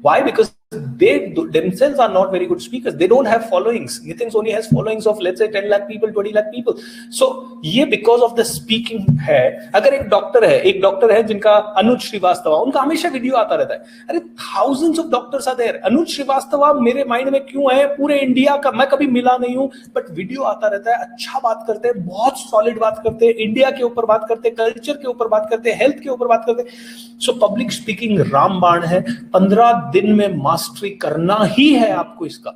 Why? Because they themselves are not very good speakers. They don't have followings. Nitin Soni has followings of, let's say, 10 lakh people, 20 lakh people. So ये because of the speaking है. अगर एक डॉक्टर है जिनका अनुज श्रीवास्तव, उनका हमेशा वीडियो आता रहता है. अरे thousands of doctors are there. अनुज श्रीवास्तव मेरे माइंड में क्यों है, पूरे इंडिया का, मैं कभी मिला नहीं हूँ, बट वीडियो आता रहता है, अच्छा बात करते हैं, बहुत सॉलिड बात करते हैं, इंडिया के ऊपर बात करते हैं, कल्चर के ऊपर बात करते हैं, हेल्थ के ऊपर बात करते हैं. सो पब्लिक स्पीकिंग रामबाण है. 15 दिन में मास्टरी करना ही है आपको इसका.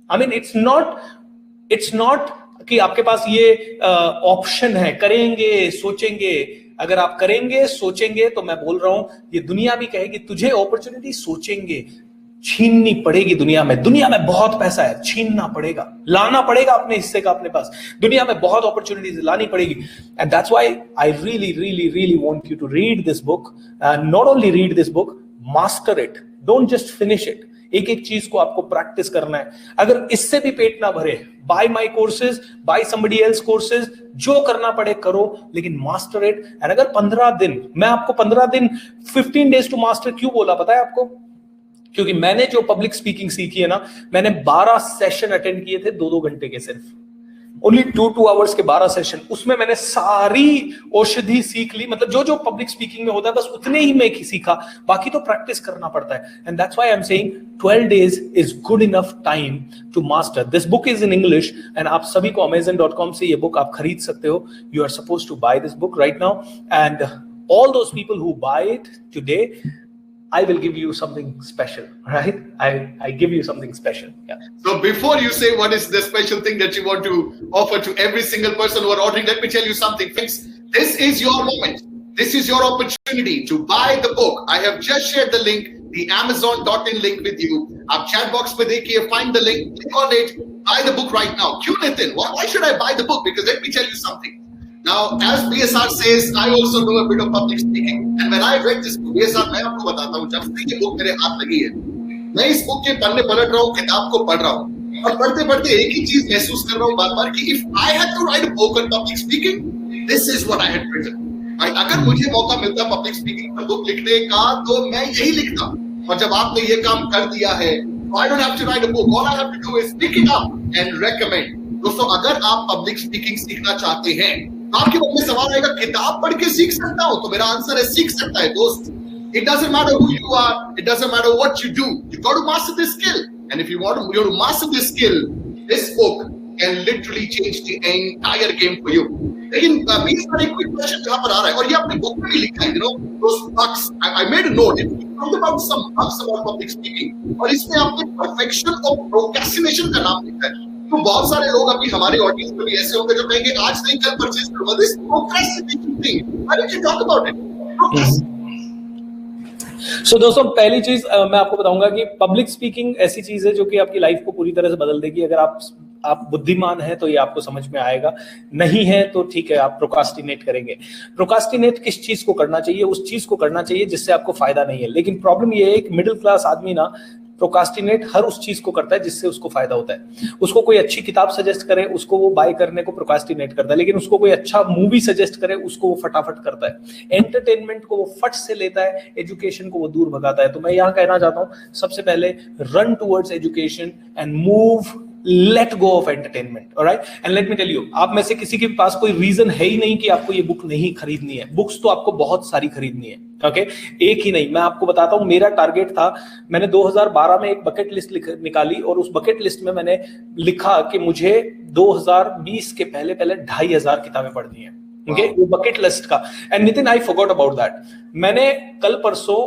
आई मीन, इट्स नॉट कि आपके पास ये ऑप्शन है, करेंगे, सोचेंगे. अगर आप करेंगे, सोचेंगे, तो मैं बोल रहा हूं ये दुनिया भी कहेगी तुझे अपॉर्चुनिटी सोचेंगे छीननी पड़ेगी. दुनिया में बहुत पैसा है, छीनना पड़ेगा, लाना पड़ेगा अपने हिस्से का अपने पास. दुनिया में बहुत अपॉर्चुनिटीज लानी पड़ेगी. And that's why I really want you to read this book. Not only read this book, master it. Don't just finish it. एक एक चीज को आपको प्रैक्टिस करना है। अगर इससे भी पेट ना भरे, by my courses, by somebody else courses, जो करना पड़े करो, लेकिन मास्टर इट। एंड अगर 15 दिन, मैं आपको 15 दिन 15 डेज टू मास्टर क्यों बोला पता है आपको? क्योंकि मैंने जो पब्लिक स्पीकिंग सीखी है ना, मैंने 12 सेशन अटेंड किए थे 2-2 घंटे के, सिर्फ ओनली 2 आवर्स के 12 सेशन। उसमें मैंने सारी औषधि सीख ली, मतलब जो जो पब्लिक स्पीकिंग में होता है बस उतने ही मैं सीखा, बाकी तो प्रैक्टिस करना पड़ता है। And that's why I am saying 12 days is good enough time to master. This book is in English and आप सभी को amazon.com से ये बुक आप खरीद सकते हो। You are suppose to buy this book right now, and all those people who buy it today, I will give you something special, right? I give you something special. Yeah. So before you say what is the special thing that you want to offer to every single person who are ordering, let me tell you something. Friends, this is your moment. This is your opportunity to buy the book. I have just shared the link, the Amazon.in link with you. आप chat box पे देखिए, find the link, click on it, buy the book right now. क्यों Nitin? Why should I buy the book? Because let me tell you something. Now, as BSR says, I also know a bit of public speaking. And when I read this book, BSR, मैं आपको बताता हूँ, जब से ये book मेरे हाथ लगी है, मैं इस बुक के पन्ने पलट रहा हूँ, किताब को पढ़ रहा हूँ, और पढ़ते पढ़ते एक ही चीज महसूस कर रहा हूँ बार-बार कि if I had to write a book on public speaking, this is what I had written. अगर मुझे मौका मिलता public speaking पर बुक लिखने का, तो मैं यही लिखता। और जब आपने ये काम कर दिया है, I don't have to write a book. All I have to do is pick it up and recommend. दोस्तों, अगर आप public speaking सीखना चाहते हैं, आपके मन में सवाल आएगा, किताब पढ़ के सीख सकता हूं? तो मेरा आंसर है, सीख सकता है दोस्त। It doesn't matter who you are, it doesn't matter what you do, you got to master this skill. And if you want to master this skill, this book can literally change the entire game for you. लेकिन बीच में एक quick question यहाँ पर आ रहा है, और ये अपने बुक में भी लिखा है, you know, those bugs. I made a note. It talked about some bugs about public speaking, और इसमें आपने perfection और procrastination का नाम लिखा है। तो बहुत सारे लोग अभी हमारे ऑडियंस में भी ऐसे होंगे जो कहेंगे, आज नहीं कल परचेज करूंगा। This procrastination thing, why don't you talk about it? So दोस्तों, पहली चीज मैं आपको बताऊंगा कि पब्लिक स्पीकिंग ऐसी चीज है जो कि आपकी लाइफ को पूरी तरह से बदल देगी। अगर आप बुद्धिमान हैं तो ये आपको समझ में आएगा, नहीं है तो ठीक है, आप प्रोकास्टिनेट करेंगे। प्रोकास्टिनेट किस चीज को करना चाहिए? उस चीज को करना चाहिए जिससे आपको फायदा नहीं है। लेकिन प्रॉब्लम ये है, एक मिडिल क्लास आदमी ना प्रोकास्टिनेट हर उस चीज को करता है जिससे उसको फायदा होता है। उसको कोई अच्छी किताब सजेस्ट करे, उसको वो बाय करने को प्रोकास्टिनेट करता है, लेकिन उसको कोई अच्छा मूवी सजेस्ट करे, उसको वो फटाफट करता है। एंटरटेनमेंट को वो फट से लेता है, एजुकेशन को वो दूर भगाता है। तो मैं यहाँ कहना चाहता हूँ, सबसे पहले run towards education and move, let go of entertainment. Alright, and let me tell you, आप में से किसी के पास कोई रीजन है ही नहीं कि आपको ये बुक नहीं खरीदनी है। बुक्स तो आपको बहुत सारी खरीदनी है, ओके, एक ही नहीं। मैं आपको बताता हूं, मेरा टारगेट था, मैंने 2012 में एक बकेट लिस्ट निकाली, और उस बकेट लिस्ट में मैंने लिखा कि मुझे 2020 के पहले 2500 किताबें पढ़नी है। ओके, वो बकेट लिस्ट का। And Nitin, I forgot about that. मैंने कल परसों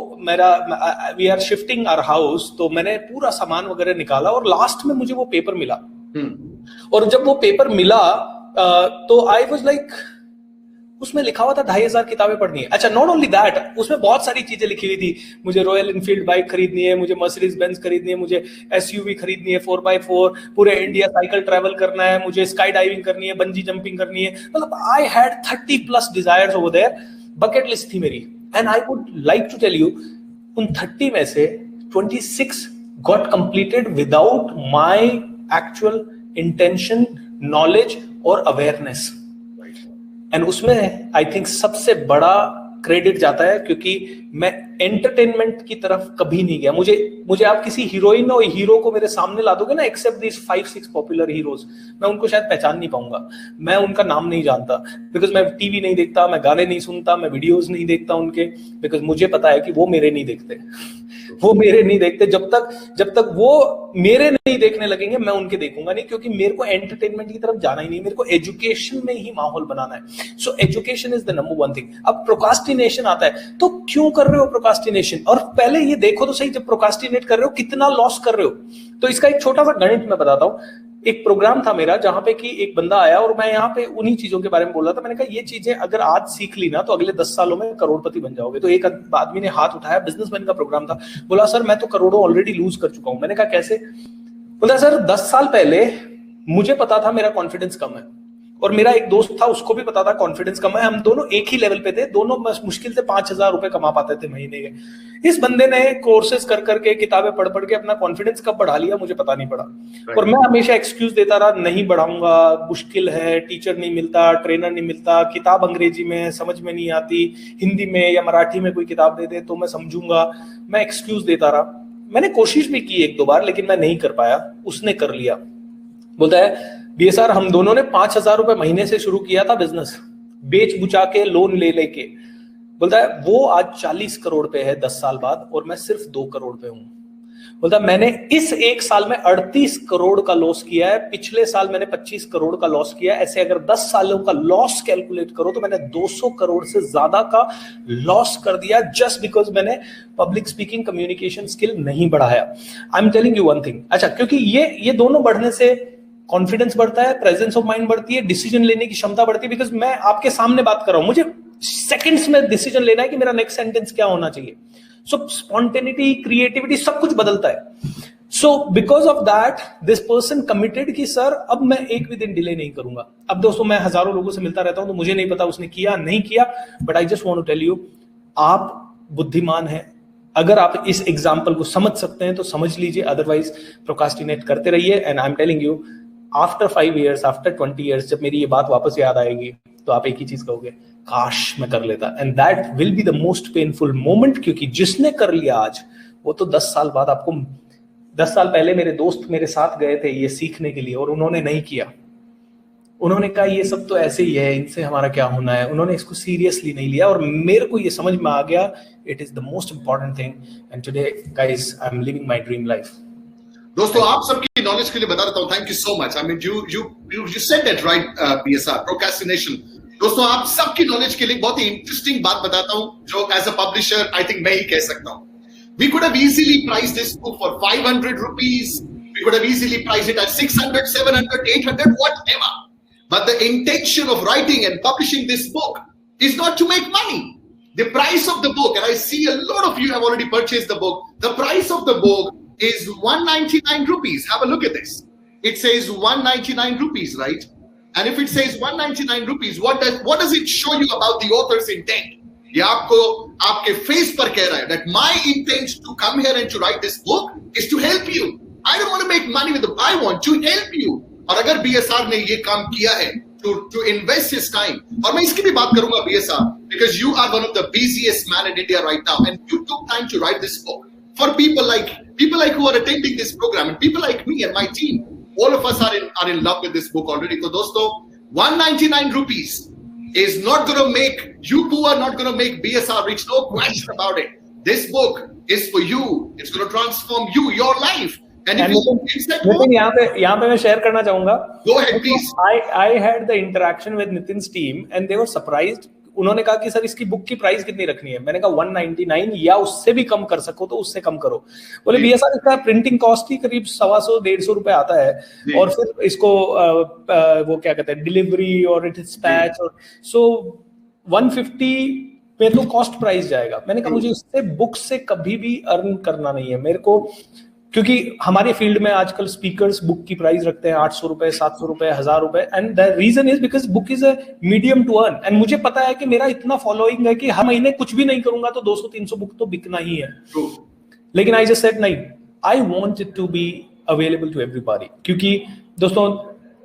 we are shifting our house, तो मैंने पूरा सामान वगैरह निकाला, और लास्ट में मुझे वो पेपर मिला। और जब वो पेपर मिला तो आई वाज लाइक, उसमें लिखा हुआ था 2500 किताबें पढ़नी है। अच्छा, नॉट ओनली दैट, उसमें बहुत सारी चीजें लिखी हुई थी। मुझे रॉयल इनफील्ड बाइक खरीदनी है, मुझे मर्सिडीज बेंज खरीदनी है, मुझे एसयूवी खरीदनी है 4x4, पूरे इंडिया साइकिल ट्रैवल करना है, मुझे स्काई डाइविंग करनी है, बंजी जंपिंग करनी है। मतलब I had 30+ desires over there. Bucket list थी मेरी, and I would like to tell you, उन 30 में से 26 got completed without my actual intention, knowledge और अवेयरनेस। एंड उसमें आई थिंक सबसे बड़ा क्रेडिट जाता है, क्योंकि मैं एंटरटेनमेंट की तरफ कभी नहीं गया। मुझे आप किसी हीरोइन और हीरो को मेरे सामने ला दोगे ना, एक्सेप्ट दिस 5-6 पॉपुलर हीरोज, मैं उनको शायद पहचान नहीं पाऊंगा, मैं उनका नाम नहीं जानता, बिकॉज मैं टीवी नहीं देखता, मैं गाने नहीं सुनता, मैं वीडियोस नहीं देखता उनके, बिकॉज मुझे पता है कि वो मेरे नहीं देखते। वो मेरे नहीं देखते। जब तक वो मेरे नहीं देखने लगेंगे, मैं उनके देखूंगा नहीं, क्योंकि मेरे को एंटरटेनमेंट की तरफ जाना ही नहीं, मेरे को एजुकेशन में ही माहौल बनाना है। So education is the number 1 thing. अब प्रोकास्टिनेशन आता है, तो क्यों कर रहे हो प्रोकास्टिनेशन? और पहले ये देखो तो सही, जब प्रोकास्टिनेट कर रहे हो कितना लॉस कर रहे हो। तो इसका एक छोटा सा गणित मैं बताता हूं। एक प्रोग्राम था मेरा जहां पे कि एक बंदा आया, और मैं यहाँ पे उन्हीं चीजों के बारे में बोल रहा था। मैंने कहा, ये चीजें अगर आज सीख ली ना, तो अगले 10 सालों में करोड़पति बन जाओगे। तो एक आदमी ने हाथ उठाया, बिजनेसमैन का प्रोग्राम था, बोला, सर मैं तो करोड़ों ऑलरेडी लूज कर चुका हूं। मैंने कहा, कैसे? बोला, सर 10 साल पहले मुझे पता था मेरा कॉन्फिडेंस कम है, और मेरा एक दोस्त था, उसको भी पता था कॉन्फिडेंस कम है, हम दोनों एक ही लेवल पे थे, दोनों मुश्किल से 5,000 रुपए कमा पाते थे महीने के। इस बंदे ने कोर्सेज कर करके, किताबें पढ़ पढ़ के अपना कॉन्फिडेंस कब बढ़ा लिया मुझे पता नहीं पड़ा। और मैं हमेशा एक्सक्यूज देता रहा, नहीं बढ़ाऊंगा, मुश्किल है, टीचर नहीं मिलता, ट्रेनर नहीं मिलता, किताब अंग्रेजी में समझ में नहीं आती, हिंदी में या मराठी में कोई किताब दे दे तो मैं समझूंगा। मैं एक्सक्यूज देता रहा। मैंने कोशिश भी की 1-2 बार, लेकिन मैं नहीं कर पाया। उसने कर लिया। बोलता है बीएसआर हम दोनों ने 5,000 रुपए महीने से शुरू किया था बिजनेस, बेच बुचा के, लोन ले लेके। बोलता है वो आज 40 करोड़ पे है 10 साल बाद, और मैं सिर्फ 2 करोड़ पे हूं। बोलता है मैंने इस 1 साल में 38 करोड़ का लॉस किया है, पिछले साल मैंने 25 करोड़ का लॉस किया है। ऐसे अगर 10 सालों का लॉस कैलकुलेट करो तो मैंने 200 करोड़ से ज्यादा का लॉस कर दिया, जस्ट बिकॉज मैंने पब्लिक स्पीकिंग, कम्युनिकेशन स्किल नहीं बढ़ाया। I am telling you one thing. अच्छा, क्योंकि ये दोनों बढ़ने से कॉन्फिडेंस बढ़ता है, प्रेजेंस ऑफ माइंड बढ़ती है, डिसीजन लेने की क्षमता बढ़ती है। बिकॉज मैं आपके सामने बात कर रहा हूं, मुझे सेकंड्स में डिसीजन लेना है कि मेरा नेक्स्ट सेंटेंस क्या होना चाहिए। सो स्पॉन्टेनिटी, क्रिएटिविटी सब कुछ बदलता है। So because of that this person committed कि सर अब मैं एक भी दिन डिले नहीं करूंगा। अब दोस्तों मैं हजारों लोगों से मिलता रहता हूं, तो मुझे नहीं पता उसने किया नहीं किया, but I just want to tell you, आप बुद्धिमान हैं। अगर आप इस एग्जाम्पल को समझ सकते हैं तो समझ लीजिए, अदरवाइज प्रोकास्टिनेट करते रहिए। And I am telling you, after 5 years, after 20 years, जब मेरी ये बात वापस याद आएगी तो आप एक ही चीज कहोगे, काश मैं कर लेता। And that will be the most painful moment, क्योंकि जिसने कर लिया आज, वो तो 10 साल बाद आपको। 10 साल पहले मेरे दोस्त मेरे साथ गए थे ये सीखने के लिए, और उन्होंने नहीं किया। उन्होंने कहा ये सब तो ऐसे ही है, इनसे हमारा क्या होना है। उन्होंने इसको सीरियसली नहीं लिया, और मेरे को ये समझ में आ गया, it is the most important thing. And today guys I am living my dream life. दोस्तों आप सबकी नॉलेज के लिए बता देता हूं, thank you so much. I mean you said that right, BSR, procrastination. दोस्तों आप सबकी नॉलेज के लिए बहुत ही इंटरेस्टिंग बात बताता हूं, जो as a publisher I think मैं ही कह सकता हूं। We could have easily priced this book for 500 rupees. We could have easily priced it at 600, 700, 800, whatever. But the intention of writing and publishing this book is not to make money. The price of the book, and I see a lot of you have already purchased the book, the price of the book is 199 rupees. Have a look at this. It says 199 rupees, right? And if it says 199 rupees, what does it show you about the author's intent? ये आपको आपके face पर कह रहा है that my intent to come here and to write this book is to help you. I don't want to make money with it. I want to help you. और अगर BSR ने ये काम किया है to invest his time, और मैं इसकी भी बात करूंगा BSR, because you are one of the busiest man in India right now, and you took time to write this book for people like who are attending this program, and people like me and my team. All of us are in love with this book already. So दोस्तों 199 rupees is not going to make you poor, not going to make BSR rich, no question about it. This book is for you. It's going to transform you, your life. And if Nitin, यहाँ पे मैं share करना चाहूंगा. Go ahead, please. I had the interaction with Nitin's team and they were surprised. उन्होंने कहा कि sir इसकी book की प्राइस कितनी रखनी है. मैंने कहा 199 या उससे भी कम कर सको तो उससे कम करो. बोले BSR इसका प्रिंटिंग कॉस्ट ही करीब 125-150 रुपए आता है, और फिर इसको वो क्या कहते हैं, डिलीवरी और डिस्पैच, और सो 150 पे तो कॉस्ट प्राइस जाएगा. मैंने कहा मुझे इससे बुक से कभी भी अर्न करना नहीं है मेरे को, क्योंकि हमारे फील्ड में आजकल स्पीकर्स बुक की प्राइस रखते हैं 800 रुपए, 700 रुपए, 1000 रुपए, and the reason is because book is a medium to earn. एंड मुझे पता है कि मेरा इतना फॉलोइंग है कि हर महीने कुछ भी नहीं करूंगा तो 200-300 बुक तो बिकना ही है. लेकिन आई जस्ट सेड नहीं, I want it to be available to everybody. क्योंकि दोस्तों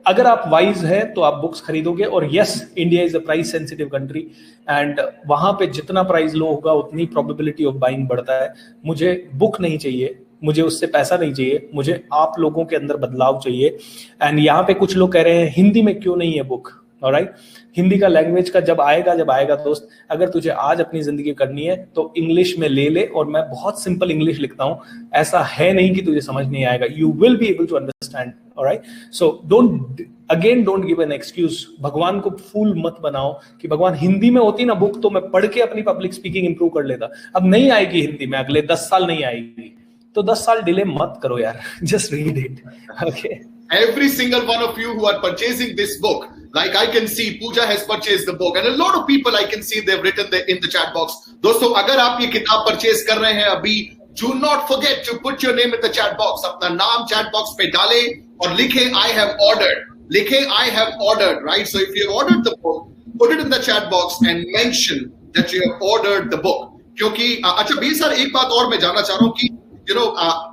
अगर आप वाइज है तो आप बुक्स खरीदोगे, और yes India is a price sensitive country, and वहां पे जितना प्राइस लो होगा उतनी प्रोबेबिलिटी ऑफ बाइंग बढ़ता है. मुझे बुक नहीं चाहिए, मुझे उससे पैसा नहीं चाहिए, मुझे आप लोगों के अंदर बदलाव चाहिए. एंड यहाँ पे कुछ लोग कह रहे हैं हिंदी में क्यों नहीं है बुक. ऑलराइट, हिंदी का लैंग्वेज का जब आएगा दोस्त, अगर तुझे आज अपनी जिंदगी करनी है तो इंग्लिश में ले ले, और मैं बहुत सिंपल इंग्लिश लिखता हूँ. ऐसा है नहीं कि तुझे समझ नहीं आएगा, you will be able to understand. Alright, so don't give an excuse. भगवान को फूल मत बनाओ कि भगवान हिंदी में होती ना बुक तो मैं पढ़ के अपनी पब्लिक स्पीकिंग इंप्रूव कर लेता. अब नहीं आएगी हिंदी में, अगले 10 साल नहीं आएगी, तो 10 साल डिले मत करो यार. Just read it. Okay, every single one of you who are purchasing this book, like I can see Pooja has purchased the book, and a lot of people I can see they've written in the chat box. दोस्तों अगर आप ये किताब purchase कर रहे हैं अभी, do not forget to put your name in the chat box. अपना नाम chat box पे डालें और लिखें I have ordered. लिखे I have ordered, right? So if you have ordered the book, put it in the chat box and mention that you have ordered the book. क्योंकि अच्छा बीर sir एक बात और मैं जानना चाह रहा हूँ कि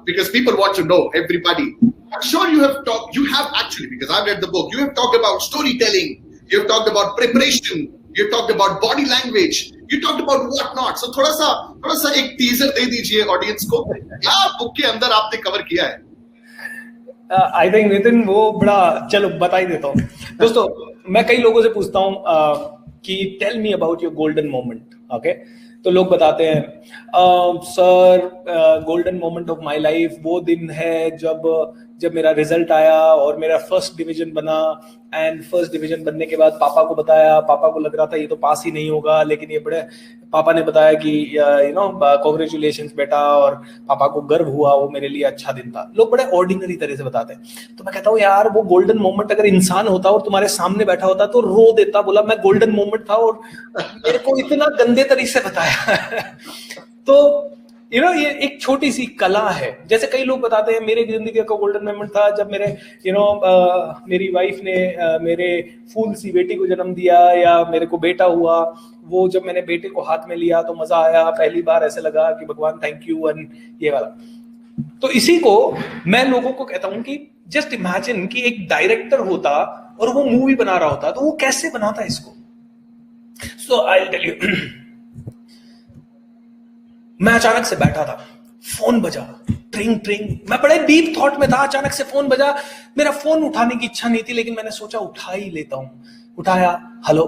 because people want to know, everybody. I'm sure you have actually, because I've read the book, you have talked about storytelling, you have talked about preparation, you have talked about body language, you talked about what not. So थोड़ा सा एक teaser दे दीजिए audience को, क्या book के अंदर आपने cover किया है? आई थिंक नितिन वो बड़ा, चलो बता ही देता हूँ दोस्तों। मैं कई लोगों से पूछता हूँ कि tell me about your golden moment, okay? तो लोग बताते हैं sir golden moment of my life वो दिन है जब मेरा रिजल्ट आया और मेरा फर्स्ट डिवीजन बना, एंड फर्स्ट डिवीजन बनने के बाद पापा को बताया, पापा को लग रहा था ये तो पास ही नहीं होगा, लेकिन ये बड़े पापा ने बताया कि कॉन्ग्रेचुलेशंस बेटा, और पापा को गर्व हुआ, वो मेरे लिए अच्छा दिन था। लोग बड़े ऑर्डिनरी तरह से बताते हैं। तो मैं कहता हूँ यार वो गोल्डन मोमेंट अगर इंसान होता और तुम्हारे सामने बैठा होता तो रो देता, बोला मैं गोल्डन मोमेंट था और मेरे को इतना गंदे तरीके से बताया। तो ये एक छोटी सी कला है। जैसे कई लोग बताते हैं मेरे जिंदगी का गोल्डन मोमेंट था जब मेरे मेरी वाइफ ने मेरे फूल सी बेटी को जन्म दिया, या मेरे को बेटा हुआ, वो जब मैंने बेटे को हाथ में लिया तो मजा आया, पहली बार ऐसे लगा कि भगवान थैंक यू, एंड ये वाला। तो इसी को मैं लोगों को कहता हूं कि जस्ट इमेजिन कि एक डायरेक्टर होता और वो मूवी बना रहा होता तो वो कैसे बनाता इसको। सो आई विल टेल यू। मैं अचानक से बैठा था, फोन बजा, ट्रिंग ट्रिंग, मैं बड़े डीप थॉट में था, अचानक से फोन बजा। मेरा फोन उठाने की इच्छा नहीं थी, लेकिन मैंने सोचा उठा ही लेता हूं। उठाया, हेलो,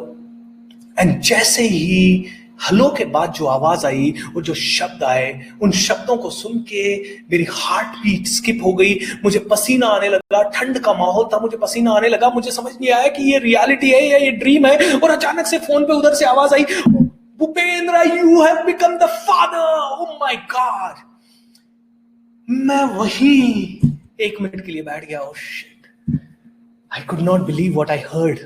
एंड जैसे ही हेलो के बाद जो आवाज आई और जो शब्द आए, उन शब्दों को सुन के मेरी हार्ट बीट स्किप हो गई, मुझे पसीना आने लगा, ठंड का माहौल था, मुझे पसीना आने लगा, मुझे समझ नहीं आया कि ये रियलिटी है या ये ड्रीम है। और अचानक से फोन पे उधर से आवाज आई, Bhupendra, you have become the father. Oh my God. मैं वही 1 मिनट के लिए बैठ गया। Oh shit. I could not believe what I heard.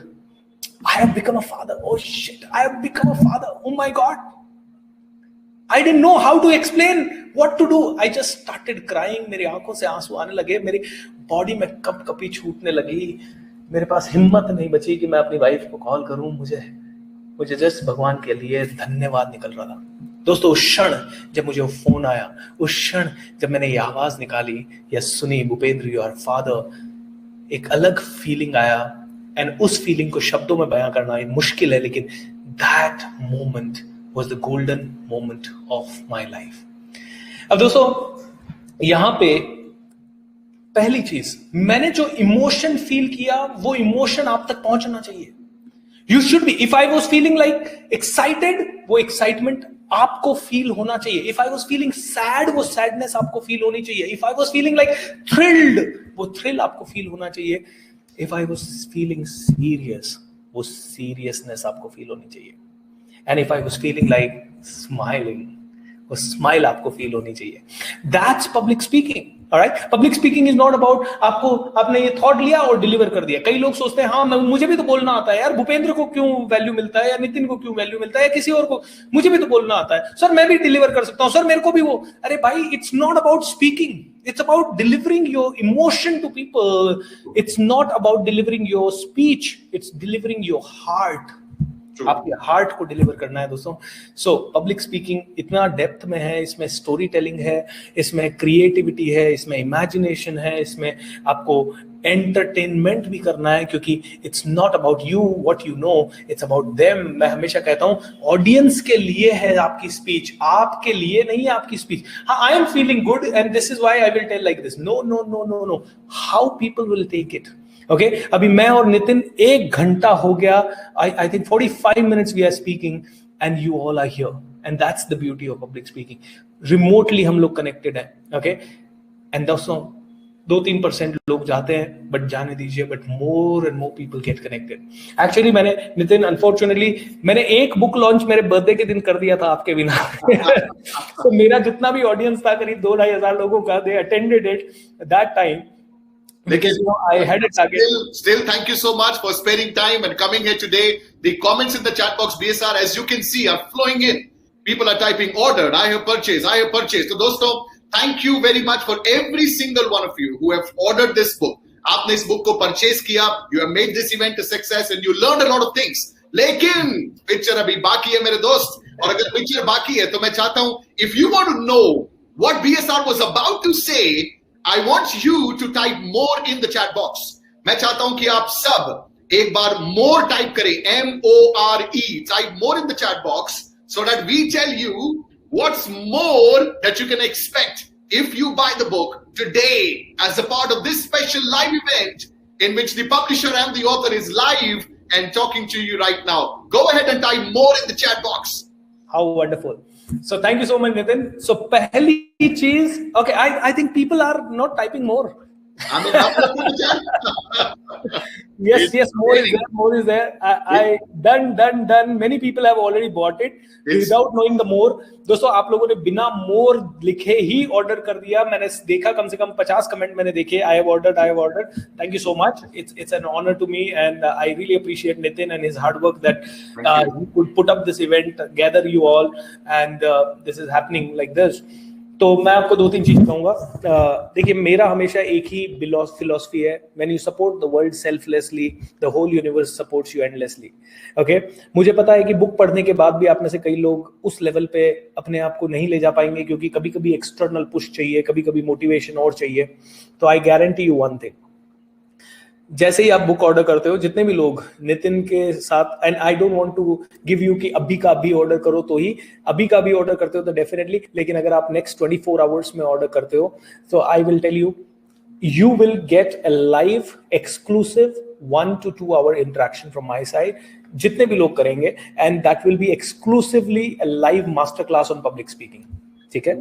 I have become a father. Oh shit. I have become a father. Oh my God. I didn't know how to explain what to do. I just started crying. मेरी आंखों से आंसू आने लगे, मेरी body में कपकपी छूटने लगी, मेरे पास हिम्मत नहीं बची कि मैं अपनी वाइफ को कॉल करूं। मुझे जस्ट भगवान के लिए धन्यवाद निकल रहा था। दोस्तों उस क्षण जब मुझे वो फोन आया, उस क्षण जब मैंने ये आवाज निकाली या सुनी, भूपेंद्र यू आर फादर, एक अलग फीलिंग आया। एंड उस फीलिंग को शब्दों में बयां करना मुश्किल है, लेकिन that moment was the golden moment of my life. अब दोस्तों यहां पे पहली चीज, मैंने जो इमोशन फील किया वो इमोशन आप तक पहुंचना चाहिए। You should be. If I was feeling like excited, वो excitement आपको feel होना चाहिए. If I was feeling sad, वो sadness आपको feel होनी चाहिए. If I was feeling like thrilled, वो thrill आपको feel होना चाहिए. If I was feeling serious, वो seriousness आपको feel होनी चाहिए. And if I was feeling like smiling, वो smile आपको feel होनी चाहिए. That's public speaking. Alright? Public speaking is not about आपने ये थॉट लिया और डिलीवर कर दिया। कई लोग सोचते हैं हाँ मुझे भी तो बोलना आता है यार, भूपेंद्र को क्यों वैल्यू मिलता है, या नितिन को क्यों वैल्यू मिलता है, या किसी और को, मुझे भी तो बोलना आता है सर, मैं भी डिलीवर कर सकता हूँ सर, मेरे को भी वो। अरे भाई, it's not about speaking, it's about delivering your emotion to people. It's not about delivering your speech, it's delivering your heart. आपके हार्ट को डिलीवर करना है दोस्तों। सो पब्लिक स्पीकिंग इतना डेप्थ में है, इसमें स्टोरी टेलिंग है, इसमें क्रिएटिविटी है, इसमें इमेजिनेशन है, इसमें आपको एंटरटेनमेंट भी करना है, क्योंकि it's not about you what you know, it's about them. मैं हमेशा कहता हूं ऑडियंस के लिए है आपकी स्पीच, आपके लिए नहीं है आपकी स्पीच। हाँ, I am feeling good and this is why I will tell like this. No no no no no, how people will take it. Okay, अभी मैं और नितिन 1 घंटा हो गया, I think 45 minutes we are speaking and you all are here, and that's the beauty of public speaking. Remotely हम लोग connected हैं, okay. And दोस्तों 2-3% लोग जाते हैं, बट जाने दीजिए, but more and more people get connected. Actually मैंने नितिन, अनफॉर्चुनेटली मैंने एक बुक लॉन्च मेरे बर्थडे के दिन कर दिया था आपके बिना। तो मेरा जितना भी ऑडियंस था, करीब 2-2.5 हजार लोगों का, they attended it that time. Because I had a target. Still, thank you so much for sparing time and coming here today. The comments in the chat box, BSR, as you can see, are flowing in. People are typing ordered, I have purchased, I have purchased. So, dosto, thank you very much for every single one of you who have ordered this book. आपने इस book को purchase किया, you have made this event a success and you learned a lot of things. लेकिन picture अभी बाकी है मेरे दोस्त, और अगर पिक्चर बाकी है तो मैं चाहता हूं, if you want to know what BSR was about to say, I want you to type more in the chat box. मैं चाहता हूं कि आप सब एक बार more टाइप करें, MORE, type more in the chat box so that we tell you what's more that you can expect if you buy the book today as a part of this special live event in which the publisher and the author is live and talking to you right now. Go ahead and type more in the chat box. How wonderful. So thank you so much, Nitin. So pehli cheez, okay, I think people are not typing more. I mean, yes, more is there. I done. Many people have already bought it without knowing the more. दोस्तों, आप लोगों ने बिना more लिखे ही order कर दिया. मैंने देखा कम से कम 50 comment मैंने देखे. I have ordered. Thank you so much. It's an honor to me, and I really appreciate Nitin and his hard work that he could put up this event, gather you all, and this is happening like this. तो मैं आपको 2-3 चीज कहूंगा. देखिए, मेरा हमेशा एक ही फिलॉसफी है, when you support the world selflessly, the whole universe supports you endlessly. Okay, मुझे पता है कि बुक पढ़ने के बाद भी आप में से कई लोग उस लेवल पे अपने आप को नहीं ले जा पाएंगे, क्योंकि कभी कभी एक्सटर्नल पुश चाहिए, कभी कभी मोटिवेशन और चाहिए. तो I guarantee you one thing, जैसे ही आप बुक ऑर्डर करते हो, जितने भी लोग नितिन के साथ, and I don't want to give you कि अभी का अभी ऑर्डर करो, तो ही अभी का अभी ऑर्डर करते हो तो डेफिनेटली, लेकिन अगर आप नेक्स्ट 24 आवर्स में ऑर्डर करते हो तो I will tell you will get a live exclusive 1 to 2 hour interaction from my side, जितने भी लोग करेंगे, and that will be exclusively a live masterclass on public speaking. ठीक है,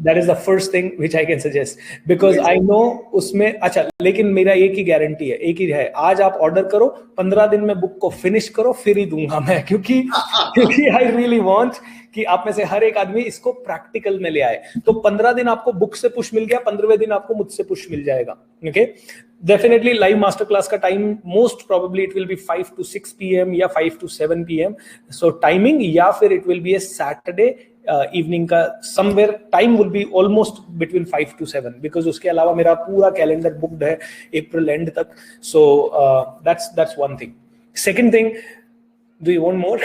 that is the first thing which I can suggest, because I know उसमें, अच्छा, लेकिन मेरा एक ही गारंटी है, एक ही है, आज आप ऑर्डर करो, 15 दिन में बुक को फिनिश करो, फिर ही दूंगा मैं, क्योंकि I really want कि आप में से हर एक आदमी इसको प्रैक्टिकल में ले आए. तो 15 दिन आपको बुक से पुश मिल गया, 15वें दिन आपको मुझसे पुश मिल जाएगा. Okay, definitely live master class का time most probably it will be 5 to 6 PM या 5 to 7 PM. सो टाइमिंग, या फिर it will be a Saturday evening का, somewhere time will be almost between 5 to 7, because उसके अलावा मेरा पूरा calendar booked है अप्रैल एंड तक. So that's one thing. Second thing, do you want more?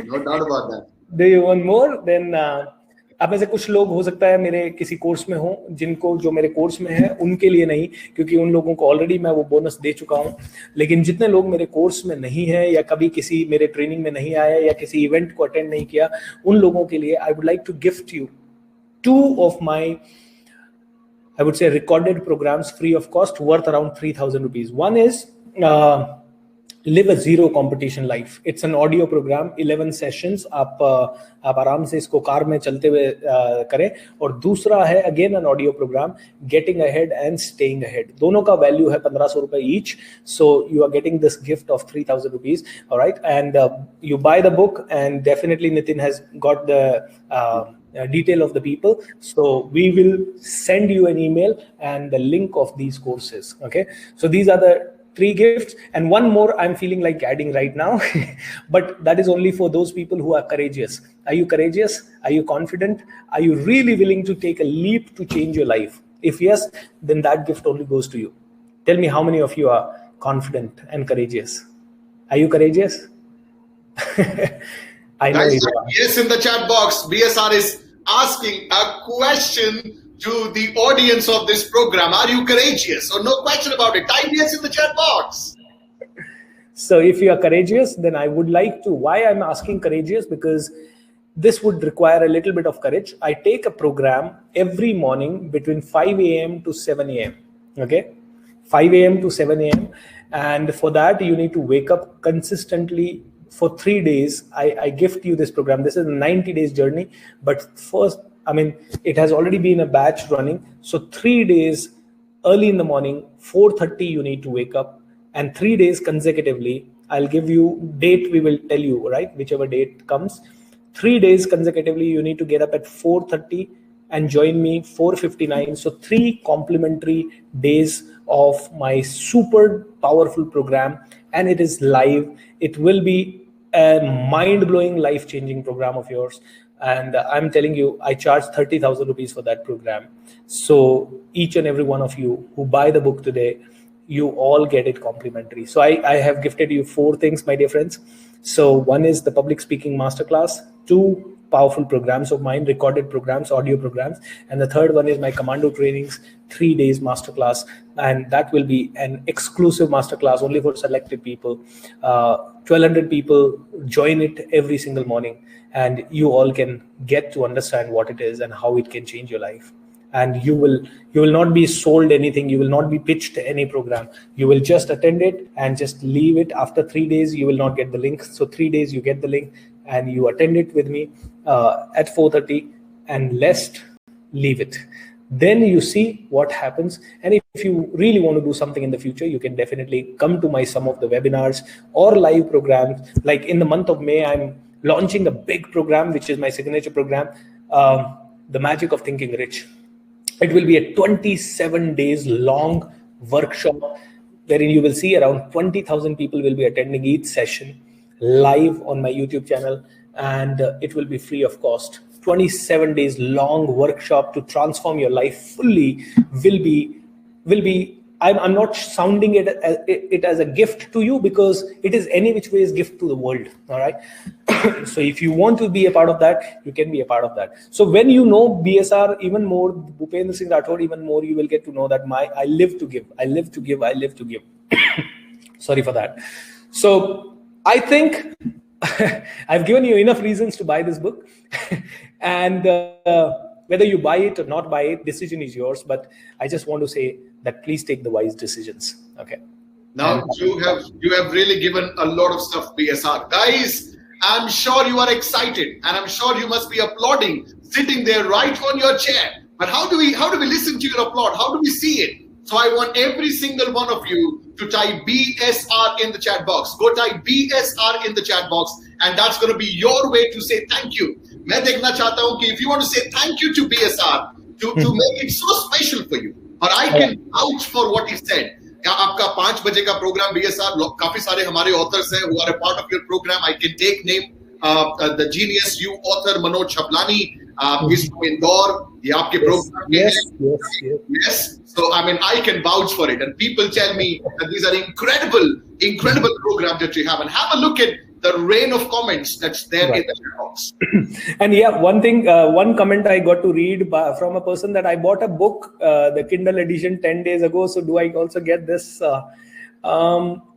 No doubt about that. Do you want more? Then आप में से कुछ लोग हो सकता है मेरे किसी कोर्स में हो, जिनको, जो मेरे कोर्स में है उनके लिए नहीं, क्योंकि उन लोगों को ऑलरेडी मैं वो बोनस दे चुका हूं. लेकिन जितने लोग मेरे कोर्स में नहीं है, या कभी किसी मेरे ट्रेनिंग में नहीं आया, या किसी इवेंट को अटेंड नहीं किया, उन लोगों के लिए I would like to gift you 2 of my, I would say, recorded programs free of cost, worth around 3,000 rupees. One is live a zero competition life. It's an audio program, 11 sessions. आप आराम से इसको car में चलते हुए करें. और दूसरा है again an audio program, getting ahead and staying ahead. दोनों का वैल्यू है 1500 रुपए each. So you are getting this gift of 3,000 rupees. Alright, and you buy the book, and definitely Nitin has got the detail of the people, so we will send you an email and the link of these courses. Okay, so these are the 3 gifts, and one more I'm feeling like adding right now, but that is only for those people who are courageous. Are you courageous? Are you confident? Are you really willing to take a leap to change your life? If yes, then that gift only goes to you. Tell me how many of you are confident and courageous. Are you courageous? I know you are. Yes, in the chat box, BSR is asking a question to the audience of this program. Are you courageous? Or no question about it. Type yes in the chat box. So if you are courageous, then I would like to, why I'm asking courageous, because this would require a little bit of courage. I take a program every morning between 5 AM to 7 AM. Okay, 5 AM to 7 AM. And for that, you need to wake up consistently for 3 days. I gift you this program. This is a 90 days journey. But first, I mean, it has already been a batch running. So 3 days early in the morning, 4:30, you need to wake up, and 3 days consecutively. I'll give you date. We will tell you, right? Whichever date comes, 3 days consecutively, you need to get up at 4:30 and join me 4:59. So 3 complimentary days of my super powerful program, and it is live. It will be a mind-blowing, life-changing program of yours. And I'm telling you, I charge 30,000 rupees for that program. So each and every one of you who buy the book today, you all get it complimentary. So I have gifted you 4 things, my dear friends. So one is the public speaking masterclass, 2 powerful programs of mine, recorded programs, audio programs, and the third one is my commando trainings, 3 days masterclass, and that will be an exclusive masterclass only for selected people. 1,200 people join it every single morning, and you all can get to understand what it is and how it can change your life. And you will not be sold anything. You will not be pitched any program. You will just attend it and just leave it. After 3 days, you will not get the link. So 3 days you get the link and you attend it with me at 4:30 and let's leave it. Then you see what happens. And if you really want to do something in the future, you can definitely come to some of the webinars or live programs. Like in the month of May, I'm launching a big program, which is my signature program, The Magic of Thinking Rich. It will be a 27 days long workshop wherein you will see around 20,000 people will be attending each session live on my YouTube channel, and it will be free of cost. 27 days long workshop to transform your life fully will be I'm not sounding it as a gift to you, because it is any which way is gift to the world. All right. So if you want to be a part of that, you can be a part of that. So when you know BSR even more, Bhupendra Singh Rathod even more, you will get to know that I live to give. I live to give. I live to give. Sorry for that. So I think I've given you enough reasons to buy this book. And whether you buy it or not buy it, decision is yours. But I just want to say that please take the wise decisions. Okay. Now you have really given a lot of stuff, BSR. Guys, I'm sure you are excited, and I'm sure you must be applauding, sitting there right on your chair. But how do we listen to your applaud? How do we see it? So I want every single one of you to type BSR in the chat box. Go type BSR in the chat box, and that's going to be your way to say thank you. मैं देखना चाहता हूँ कि if you want to say thank you to BSR to make it so special for you, or I can vouch for what he said. आपका 5 बजे का programme BSR, काफी सारे हमारे authors हैं who are a part of your program. I can take name the genius you author Manoj Chablani, is from Indore. ये आपके program yes. So I mean, I can vouch for it, and people tell me that these are incredible programs that you have. And have a look at the rain of comments that's there in the chat box. And yeah, one thing, one comment I got to read from a person that I bought a book, the Kindle edition 10 days ago. So do I also get this?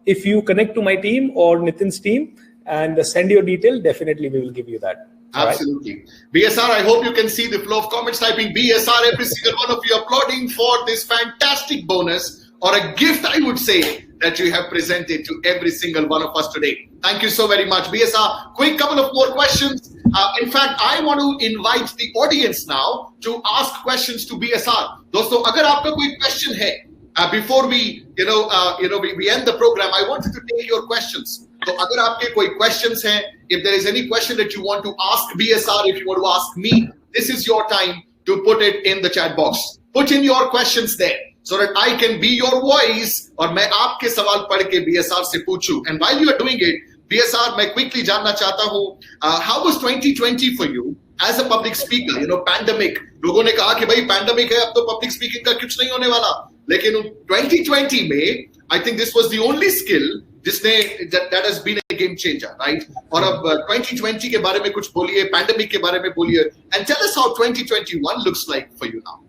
If you connect to my team or Nitin's team and send your detail, definitely we will give you that. Absolutely. Right. BSR, I hope you can see the flow of comments typing BSR, every single one of you applauding for this fantastic bonus, or a gift, I would say, that you have presented to every single one of us today. Thank you so very much, BSR. Quick couple of more questions. In fact, I want to invite the audience now to ask questions to BSR. दोस्तों, अगर आपका कोई question है, before we end the program, I wanted to take your questions. So अगर आपके कोई questions हैं, if there is any question that you want to ask BSR, if you want to ask me, this is your time to put it in the chat box. Put in your questions there, so that I can be your voice और मैं आपके सवाल पढ़ के BSR से पूछूं. And while you are doing it, BSR, मैं quickly जानना चाहता हूँ, how was 2020 for you as a public speaker? Pandemic. लोगों ने कहा कि भाई pandemic है, अब तो public speaking का कुछ नहीं होने वाला. लेकिन 2020 में, I think this was the only skill that has been a game changer, right? और अब 2020 के बारे में कुछ बोलिए, pandemic के बारे में बोलिए, and tell us how 2021 looks like for you now.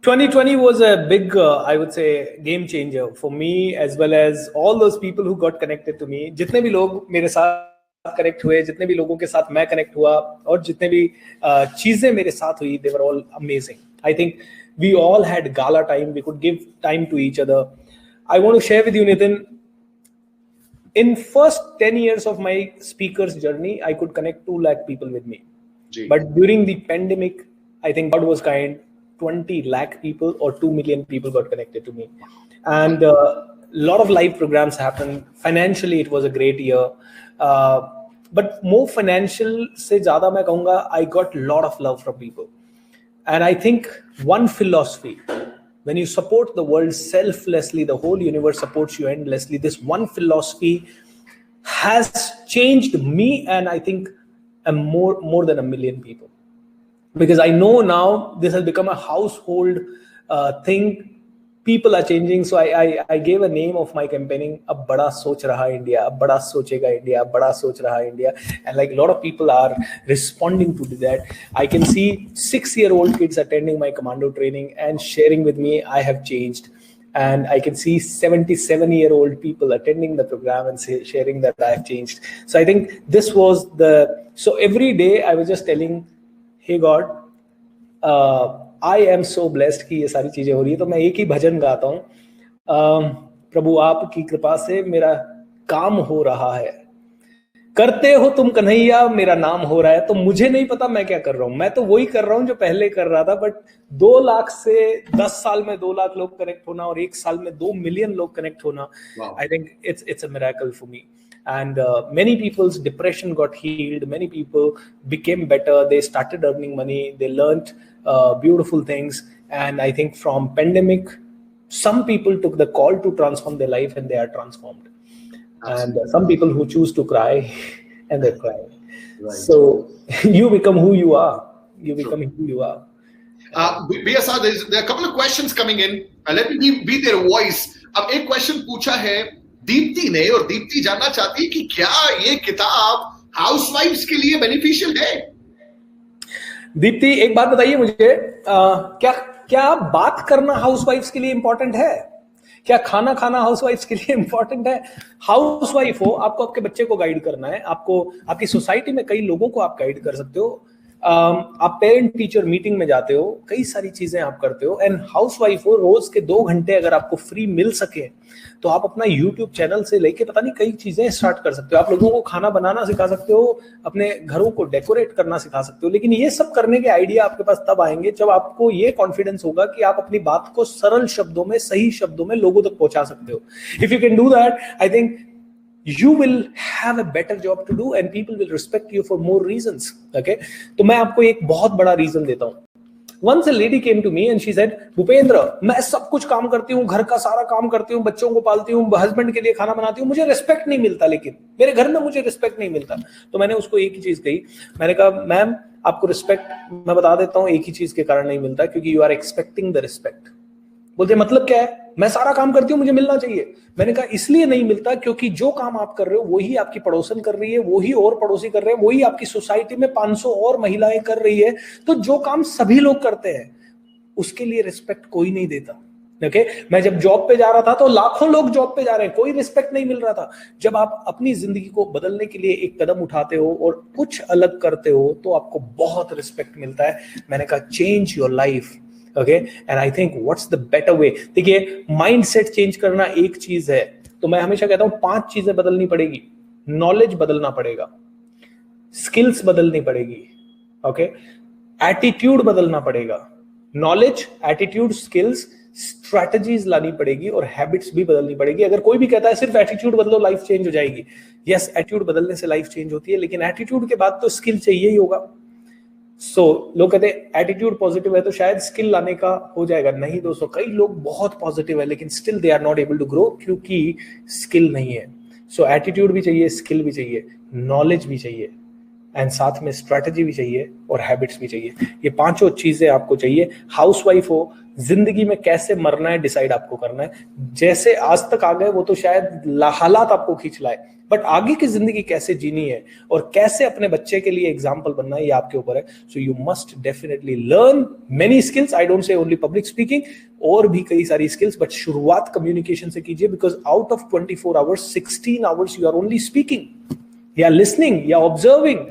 2020 was a big, I would say, game changer for me, as well as all those people who got connected to me. जितने भी लोग मेरे साथ connect हुए, जितने भी लोगों के साथ मैं connect हुआ, और जितने भी चीजें मेरे साथ हुई, they were all amazing. I think we all had gala time. We could give time to each other. I want to share with you, Nitin, in first 10 years of my speaker's journey, I could connect 2 lakh people with me. Gee. But during the pandemic, I think God was kind. 20 lakh people or 2 million people got connected to me. And a lot of live programs happened. Financially, it was a great year. But more financial se zyada main kahunga, I got a lot of love from people. And I think one philosophy, when you support the world selflessly, the whole universe supports you endlessly. This one philosophy has changed me, and I think and more than 1 million people. Because I know now this has become a household thing. People are changing. So I gave a name of my campaigning, अब बड़ा सोच रहा India, अब बड़ा सोचेगा India, अब बड़ा सोच रहा India. And like a lot of people are responding to that. I can see 6-year-old kids attending my commando training and sharing with me, I have changed. And I can see 77-year-old people attending the program and sharing that I have changed. So I think this was so every day I was just telling, hey God, I am so blessed कि ये सारी चीजें हो रही है. तो मैं एक ही भजन गाता हूँ, प्रभु आपकी कृपा से मेरा काम हो रहा है, करते हो तुम कन्हैया मेरा नाम हो रहा है. तो मुझे नहीं पता मैं क्या कर रहा हूँ, मैं तो वही कर रहा हूँ जो पहले कर रहा था. बट 2 लाख से 10 साल में 2 लाख लोग कनेक्ट होना और 1 साल में 2 मिलियन लोग कनेक्ट होना, I think it's a miracle for me. And many people's depression got healed. Many people became better. They started earning money. They learned beautiful things. And I think from pandemic, some people took the call to transform their life and they are transformed. Absolutely. And some people who choose to cry and they cry. Right. So you become who you are. You become who you are. BSR, there are a couple of questions coming in. Let me be their voice. अब एक question पूछा है दीप्ति ने, और दीप्ति जानना चाहती है कि क्या ये किताब हाउसवाइफ्स के लिए बेनिफिशियल है. दीप्ति, एक बात बताइए मुझे, क्या बात करना हाउसवाइफ्स के लिए इंपॉर्टेंट है? क्या खाना खाना हाउसवाइफ्स के लिए इंपॉर्टेंट है? हाउसवाइफ हो, आपको आपके बच्चे को गाइड करना है, आपको आपकी सोसाइटी में कई लोगों को आप गाइड कर सकते हो, आप पेरेंट टीचर मीटिंग में जाते हो, कई सारी चीजें आप करते हो. एंड हाउसवाइफ हो, रोज के 2 घंटे अगर आपको फ्री मिल सके तो आप अपना यूट्यूब चैनल से लेके पता नहीं कई चीजें स्टार्ट कर सकते हो. आप लोगों को खाना बनाना सिखा सकते हो, अपने घरों को डेकोरेट करना सिखा सकते हो. लेकिन ये सब करने के आइडिया आपके पास तब आएंगे जब आपको ये कॉन्फिडेंस होगा कि आप अपनी बात को सरल शब्दों में, सही शब्दों में लोगों तक पहुंचा सकते हो. If you can do that, I think you will have a better job to do and people will respect you for more reasons. Okay, तो मैं आपको एक बहुत बड़ा रीजन देता हूँ. Once a lady came to me and she said, Bhupendra, मैं सब कुछ काम करती हूँ, घर का सारा काम करती हूँ, बच्चों को पालती हूँ, हस्बैंड के लिए खाना बनाती हूँ, मुझे रिस्पेक्ट नहीं मिलता, लेकिन मेरे घर में मुझे रिस्पेक्ट नहीं मिलता. तो मैंने उसको एक ही चीज कही, मैंने कहा मैम आपको रिस्पेक्ट मैं बता देता हूँ एक ही चीज के कारण नहीं मिलता, क्योंकि you are expecting the respect. बोलते मतलब क्या है? मैं सारा काम करती हूँ, मुझे मिलना चाहिए. मैंने कहा इसलिए नहीं मिलता क्योंकि जो काम आप कर रहे हो वही आपकी पड़ोसन कर रही है, वही और पड़ोसी कर रहे हैं, वही आपकी सोसाइटी में 500 और महिलाएं कर रही है. तो जो काम सभी लोग करते हैं उसके लिए रिस्पेक्ट कोई नहीं देता. ओके, मैं जब जॉब पे जा रहा था तो लाखों लोग जॉब पे जा रहे हैं, कोई रिस्पेक्ट नहीं मिल रहा था. जब आप अपनी जिंदगी को बदलने के लिए एक कदम उठाते हो और कुछ अलग करते हो तो आपको बहुत रिस्पेक्ट मिलता है. मैंने कहा change your life. Okay, and I think what's the better way. देखिए, माइंडसेट चेंज करना एक चीज है, तो मैं हमेशा कहता हूं 5 चीजें बदलनी पड़ेगी. नॉलेज बदलना पड़ेगा, स्किल्स बदलनी पड़ेगी, ओके, एटीट्यूड बदलना पड़ेगा. नॉलेज, एटीट्यूड, स्किल्स, स्ट्रैटेजीज लानी पड़ेगी और हैबिट्स भी बदलनी पड़ेगी. अगर कोई भी कहता है सिर्फ एटीट्यूड बदलो लाइफ चेंज हो जाएगी, यस, एटीट्यूड बदलने से लाइफ चेंज होती है, लेकिन एटीट्यूड के बाद तो स्किल चाहिए ही होगा. लोग कहते हैं एटीट्यूड पॉजिटिव है तो शायद स्किल लाने का हो जाएगा. नहीं दोस्तों, कई लोग बहुत पॉजिटिव है लेकिन still they are not able to grow क्योंकि स्किल नहीं है. एटीट्यूड भी चाहिए, स्किल भी चाहिए, नॉलेज भी चाहिए, एंड साथ में स्ट्रैटेजी भी चाहिए और हैबिट्स भी चाहिए. ये 5 चीजें आपको चाहिए. हाउसवाइफ हो, जिंदगी में कैसे मरना है डिसाइड आपको करना है. जैसे आज तक आ गए वो तो शायद हालात आपको खींच लाए, बट आगे की जिंदगी कैसे जीनी है और कैसे अपने बच्चे के लिए एग्जाम्पल बनना है, ये आपके ऊपर है. So you must definitely learn many skills. I don't say only public speaking, और भी कई सारी स्किल्स, बट शुरुआत कम्युनिकेशन से कीजिए. Because out of 24 hours 16 hours you are only speaking, या listening, या observing,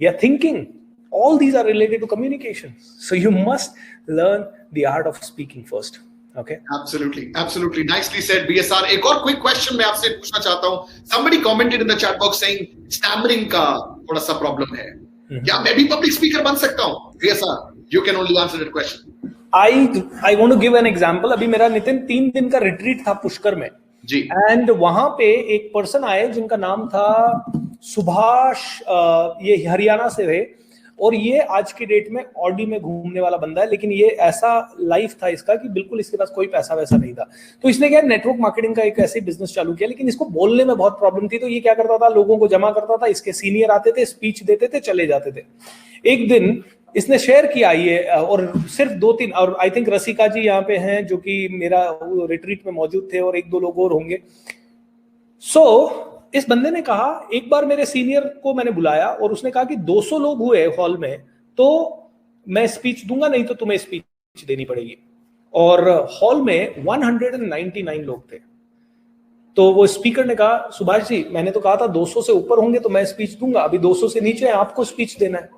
या thinking. All these are related to communication. So you must learn the art of speaking first. Okay? Absolutely. Absolutely. Nicely said, BSR. एक और quick question मैं आपसे पूछना चाहता हूँ. Somebody commented in the chat box saying stammering का थोड़ा सा problem है. क्या मैं भी public speaker बन सकता हूँ? BSR, you can only answer that question. I want to give an example. अभी मेरा नितिन 3 दिन का retreat था पुष्कर में. जी. एंड वहां पे एक पर्सन आए जिनका नाम था सुभाष, ये हरियाणा से थे. और ये आज की डेट में ऑडी में घूमने वाला बंदा है, लेकिन ये ऐसा लाइफ था इसका कि बिल्कुल इसके पास कोई पैसा वैसा नहीं था। तो इसने क्या नेटवर्क मार्केटिंग का एक ऐसे बिजनेस चालू किया, लेकिन इसको बोलने में बहुत प्रॉब्लम थी। तो ये क्या करता था, लोगों को जमा करता था, इसके सीनियर आते थे, स्पीच देते थे, चले जाते थे। एक दिन इसने शेयर किया ये, और सिर्फ 2-3, और आई थिंक रसिका जी यहाँ पे हैं जो कि मेरा रिट्रीट में मौजूद थे, और 1-2 लोग और होंगे। इस बंदे ने कहा, एक बार मेरे सीनियर को मैंने बुलाया और उसने कहा कि 200 लोग हुए हॉल में तो मैं स्पीच दूंगा, नहीं तो तुम्हें स्पीच देनी पड़ेगी। और हॉल में 199 लोग थे। तो वो स्पीकर ने कहा, सुभाष जी मैंने तो कहा था 200 से ऊपर होंगे तो मैं स्पीच दूंगा, अभी 200 से नीचे है, आपको स्पीच देना है।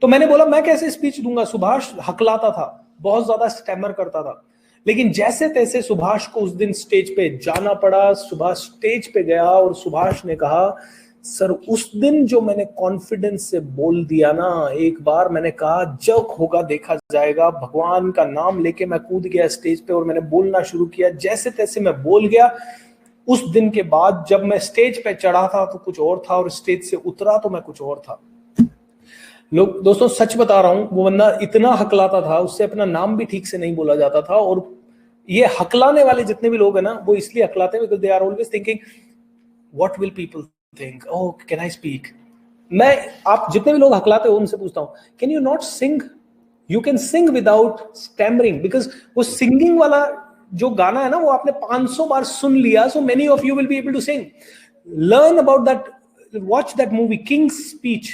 तो मैंने बोला मैं कैसे स्पीच दूंगा। सुभाष हकलाता था, बहुत ज्यादा स्टैमर करता था, लेकिन जैसे तैसे सुभाष को उस दिन स्टेज पे जाना पड़ा। सुभाष स्टेज पे गया और सुभाष ने कहा, सर उस दिन जो मैंने कॉन्फिडेंस से बोल दिया ना, एक बार मैंने कहा जब होगा देखा जाएगा, भगवान का नाम लेके मैं कूद गया स्टेज पे और मैंने बोलना शुरू किया। जैसे तैसे मैं बोल गया। उस दिन के बाद जब मैं स्टेज पे चढ़ा था तो कुछ और था, और स्टेज से उतरा तो मैं कुछ और था। लोग, दोस्तों सच बता रहा हूं, वो बंदा इतना हकलाता था, उससे अपना नाम भी ठीक से नहीं बोला जाता था। और ये हकलाने वाले जितने भी लोग हैं ना, वो इसलिए हकलाते हैं because they are always thinking what will people think, oh can I speak. मैं, आप जितने भी लोग हकलाते हो उनसे पूछता हूं, can you not sing? You can sing without stammering, because वो सिंगिंग वाला जो गाना है ना, वो आपने 500 बार सुन लिया। So many of you will be able to sing. Learn about that, watch that movie King's Speech,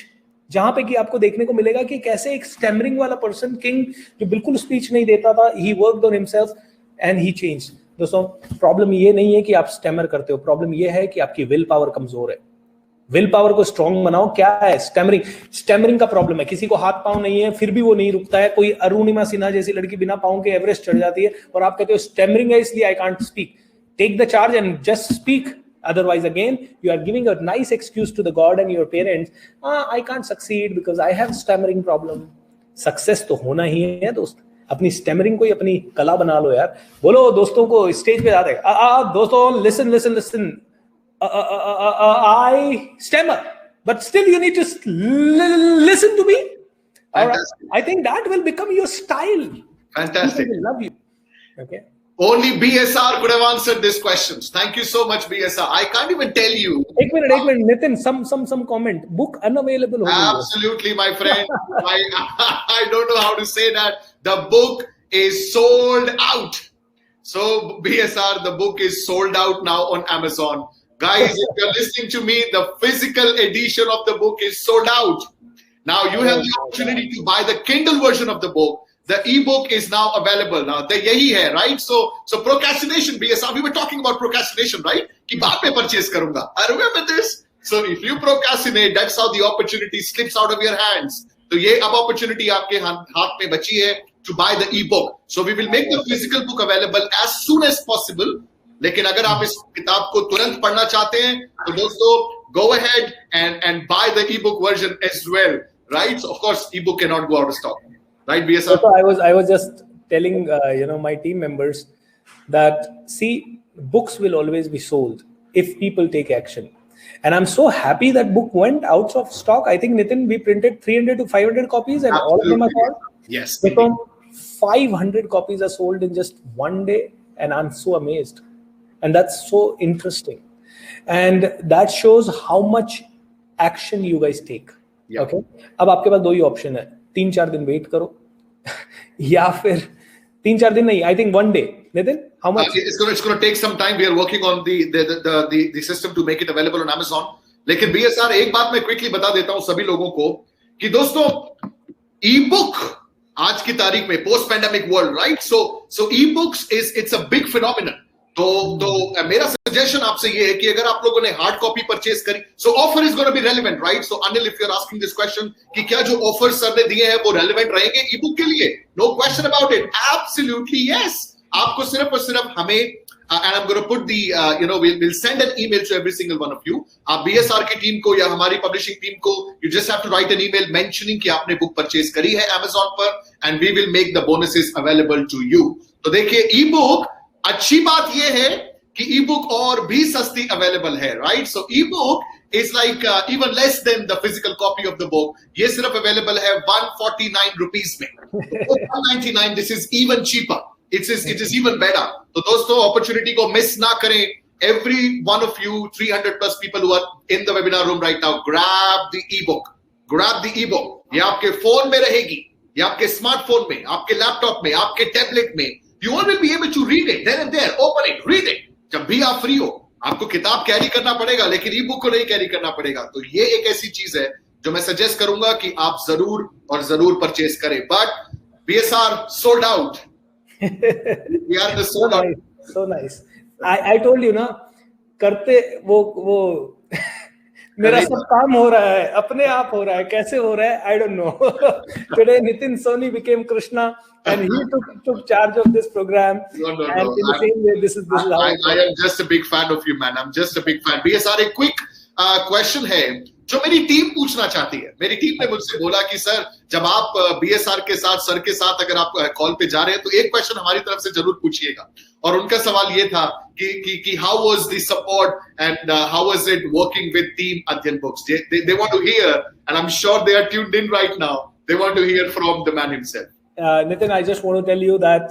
जहां पे कि आपको देखने को मिलेगा कि कैसे एक स्टैमरिंग वाला पर्सन, किंग जो बिल्कुल स्पीच नहीं देता था, he worked on himself and he changed. दोस्तों प्रॉब्लम ये नहीं है कि आप स्टैमर करते हो, प्रॉब्लम ये है कि आपकी विल पावर कमजोर है। विल पावर को स्ट्रॉन्ग बनाओ। क्या है स्टैमरिंग का प्रॉब्लम है। किसी को हाथ पांव नहीं है फिर भी वो नहीं रुकता है। कोई अरुणिमा सिन्हा जैसी लड़की बिना पांव के एवरेस्ट चढ़ जाती है, और आप कहते हो स्टैमरिंग है इसलिए I can't speak. Take the charge and just speak, otherwise again you are giving a nice excuse to the god and your parents, I can't succeed because I have stammering problem। Success तो होना ही है दोस्त, अपनी stammering को ही अपनी कला बना लो यार। बोलो दोस्तों को स्टेज पे जाते, दोस्तों listen listen listen, I stammer but still you need to listen to me। I think that will become your style। Fantastic। People will love you। Okay, only BSR could have answered these questions। Thank you so much BSR। I can't even tell you। एक minute Nitin, some comment, book unavailable हो गई है। Absolutely my friend। I don't know how to say that। The book is sold out। So BSR, the book is sold out now on Amazon। Guys, if you're listening to me, the physical edition of the book is sold out। Now you have the opportunity to buy the Kindle version of the book। The ebook is now available। Now the yahi hai, right? So procrastination, BSR, we were talking about procrastination, right? Ki baad mein purchase karunga। I remember this। So if you procrastinate, that's how the opportunity slips out of your hands। तो ये अब opportunity आपके हाथ में बची है to buy the ebook। So we will make the physical book available as soon as possible। लेकिन अगर आप इस किताब को तुरंत पढ़ना चाहते हैं तो दोस्तों go ahead and buy the ebook version as well, right? So of course ebook cannot go out of stock, right BSR? So I was just telling my team members that see, books will always be sold if people take action, and I'm so happy that book went out of stock। I think Nitin, we printed 300 to 500 copies and all of them are gone। Yes, so 500 copies are sold in just one day, and I'm so amazed, and that's so interesting, and that shows how much action you guys take। Yeah। Okay, अब आपके पास दो ही option है, 3-4 दिन wait करो या फिर 3-4 दिन नहीं, I think one day। Nitin, how much? It's going to take some time। We are working on the system to make it available on Amazon। लेकिन BSR, एक बात मैं क्विकली बता देता हूं सभी लोगों को कि दोस्तों ई-बुक आज की तारीख में post pandemic world, right? So e-books it's a big phenomenon. तो मेरा सजेशन आपसे ये है कि अगर आप लोगों ने हार्ड कॉपी परचेज करी, so offer is gonna be relevant, right? So Anil, if you are asking this question कि क्या जो ऑफर सर ने दिए हैं वो रेलेवेंट रहेंगे ई बुक के लिए, no question about it, absolutely yes. आपको सिर्फ और सिर्फ हमें and I'm going to put the we'll send an email to every single one of you। आप BSR की टीम को या हमारी पब्लिशिंग टीम को, you just have to write an email mentioning कि आपने बुक परचेज करी है Amazon पर, and we will make the bonuses available to you। तो देखिए ई बुक, अच्छी बात यह है कि ई बुक और भी सस्ती अवेलेबल है, right? So E book is like even less than the physical copy of the book. ये सिर्फ available है 149 rupees में. 199, this is even cheaper. It is even better. तो दोस्तों opportunity को miss ना करें. Every one of you, 300 plus people who are in the webinar room right now, grab the ebook. Grab the ebook. ये आपके phone में रहेगी, ये आपके smartphone में, आपके laptop में, आपके tablet में. You all will be able to read it then and there. Open it, read it. जब भी आप फ्री हो, आपको किताब कैरी करना पड़ेगा, लेकिन ई बुक को नहीं कैरी करना पड़ेगा. तो ये एक ऐसी चीज है जो मैं सजेस्ट करूंगा कि आप जरूर और जरूर परचेस करें. But BSR sold out. We are the sold out. So nice. I told you ना, करते वो मेरा सब काम हो रहा है, अपने आप हो रहा है. कैसे हो रहा है? I don't know. Today Nitin Soni became Krishna. And he took charge of this program. No. And in the same way, this is how I am just a big fan of you, man. I'm just a big fan. BSR, एक quick question है जो मेरी team पूछना चाहती है. मेरी team ने मुझसे बोला कि सर, जब आप BSR के साथ, सर के साथ अगर आप कॉल पे जा रहे हैं, तो एक क्वेश्चन हमारी तरफ से जरूर पूछिएगा. और उनका सवाल ये था कि how was the support and how was it working with Team Adhyan Books? They want to hear, and I'm sure they are tuned in right now. They want to hear from the man himself. Nitin, I just want to tell you that,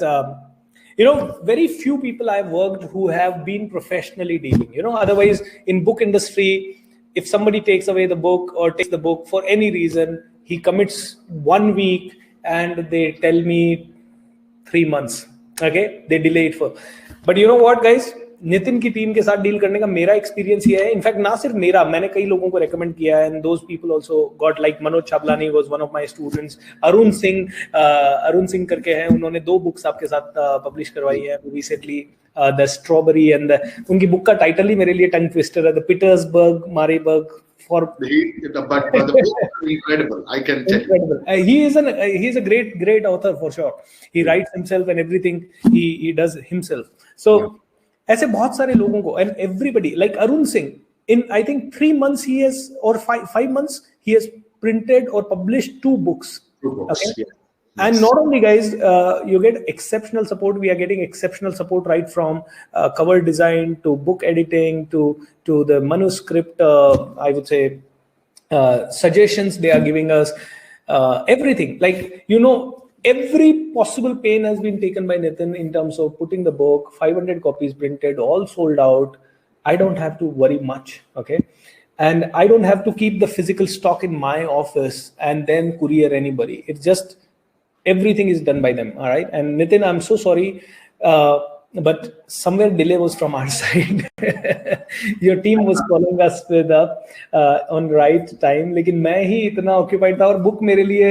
very few people I've worked who have been professionally dealing, otherwise in book industry, if somebody takes away the book or takes the book for any reason, he commits 1 week and they tell me 3 months. Okay. They delay it for, but you know what, guys, Nitin की team के साथ deal करने का मेरा experience ये है. In fact ना सिर्फ मेरा, मैंने कई लोगों को रेकमेंड किया है, and those people also got, like Manoj Chhablani was one of my students. Arun Singh करके हैं, उन्होंने 2 बुक्स आपके साथ पब्लिश करवाई है रिसेंटली, द स्ट्रॉबेरी एंड उनकी बुक का टाइटल ही मेरे लिए टंग ट्विस्टर है, द पीटर्सबर्ग मारेबर्ग for but the book is incredible. I can tell incredible. He is a great author for sure. He writes himself and everything he does himself. So ऐसे बहुत सारे लोगों को, and everybody like Arun Singh, in I think 3 months he has, or 5 months he has printed or published 2 books. 2 books. Okay? Yeah. And not only, guys, you get exceptional support. We are getting exceptional support right from cover design to book editing to the manuscript. I would say suggestions they are giving us. Everything, like every possible pain has been taken by Nitin in terms of putting the book, 500 copies printed, all sold out. I don't have to worry much. Okay. And I don't have to keep the physical stock in my office and then courier anybody. It's just everything is done by them. All right. And Nitin, I'm so sorry. But somewhere delay was from our side. Your team was calling us with on right time. लेकिन मैं ही इतना occupied था और book मेरे लिए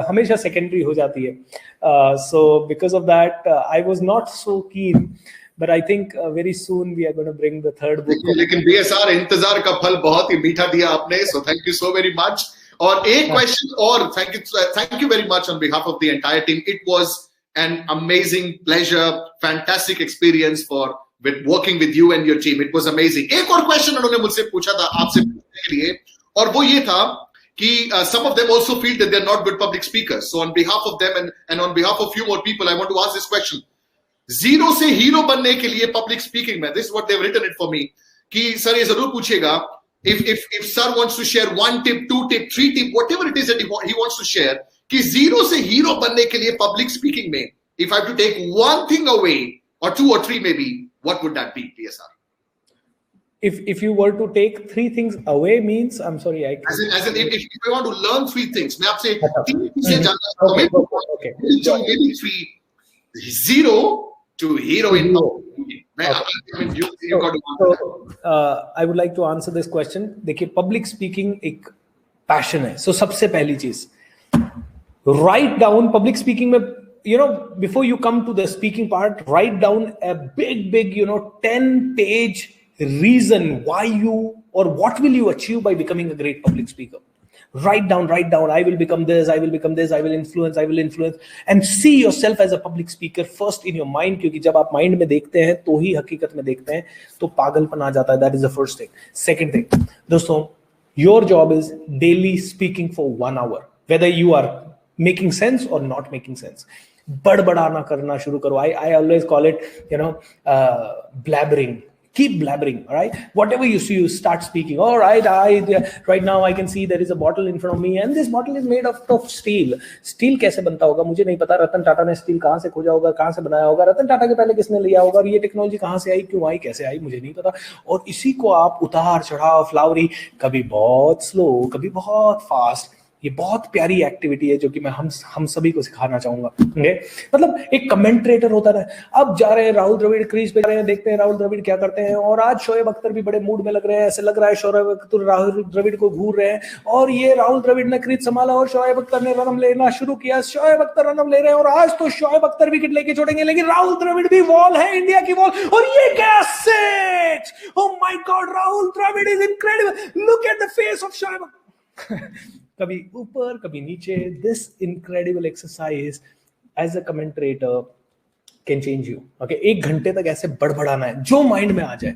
हमेशा secondary हो जाती है. So because of that, I was not so keen. But I think very soon we are going to bring the 3rd book. लेकिन BSR, इंतजार का फल बहुत ही मीठा दिया आपने. So thank you so very much. और एक question और thank you very much on behalf of the entire team. It was an amazing pleasure, fantastic experience with working with you and your team. It was amazing. एक और question उन्होंने मुझसे पूछा था आपसे पूछने के लिए, और वो ये था कि some of them also feel that they're not good public speakers. So on behalf of them and on behalf of few more people, I want to ask this question. 0 से हीरो बनने के लिए public speaking में, this is what they've written it for me, कि sir ये जरूर पूछेगा, if sir wants to share 1 tip, 2 tip, 3 tip, whatever it is that he wants to share, कि 0 से हीरो बनने के लिए public speaking में, if I have to take 1 thing away, or 2 or 3 maybe, what would that be, PSR? If you were to take 3 things away means, I'm sorry, as in if I want to learn 3 things, मैं आपसे 3 चीजें जानना चाहता हूँ. Okay. Maybe 3, 0 to hero in I would like to answer this question. देखिए, public speaking एक passion है. So सबसे पहली चीज, write down public speaking में, before you come to the speaking part, write down a big 10-page reason why you, or what will you achieve by becoming a great public speaker. Write down, I will become this, I will become this, I will influence, and see yourself as a public speaker first in your mind, क्योंकि जब आप mind में देखते हैं तो ही हकीकत में देखते हैं, तो पागलपन आ जाता है. That is the first thing. Second thing, दोस्तों, your job is daily speaking for 1 hour, whether you are making sense or not making sense. बड़बड़ाना करना शुरू करो. I always call it, blabbering. Keep blabbering, all right? Whatever you see, you start speaking. All right, right now I can see there is a bottle in front of me, and this bottle is made of steel. Steel कैसे बनता होगा मुझे नहीं पता. रतन टाटा ने steel कहाँ से खोजा होगा, कहाँ से बनाया होगा, रतन टाटा के पहले किसने लिया होगा, ये टेक्नोलॉजी कहाँ से आई, क्यों आई, कैसे आई, मुझे नहीं पता. और इसी को आप उतार चढ़ाव, फ्लावरी, कभी बहुत स्लो, कभी बहुत फास्ट. ये बहुत प्यारी एक्टिविटी है जो कि मैं हम सभी को सिखाना चाहूंगा. मतलब एक कमेंट्रेटर होता है. अब जा रहे हैं राहुल द्रविड़ क्रीज पे जा रहे हैं, देखते हैं राहुल द्रविड़ क्या करते हैं. और आज शोएब अख्तर भी बड़े मूड में लग रहे हैं, ऐसे लग रहा है शोएब अख्तर राहुल द्रविड़ को घूर रहे हैं. और ये राहुल द्रविड़ ने क्रीज संभाला और शोएब अख्तर ने रन लेना शुरू किया. शोएब अख्तर रन ले रहे हैं और आज तो शोएब अख्तर विकेट लेके छोड़ेंगे, लेकिन राहुल द्रविड़ भी वॉल है, इंडिया की वॉल. और ये कैसे, oh my god, Rahul Dravid is incredible. Look at the face of Shoaib. कभी ऊपर कभी नीचे. This incredible exercise as a commentator can change you. Okay, 1 घंटे तक ऐसे बड़बड़ाना है जो माइंड में आ जाए.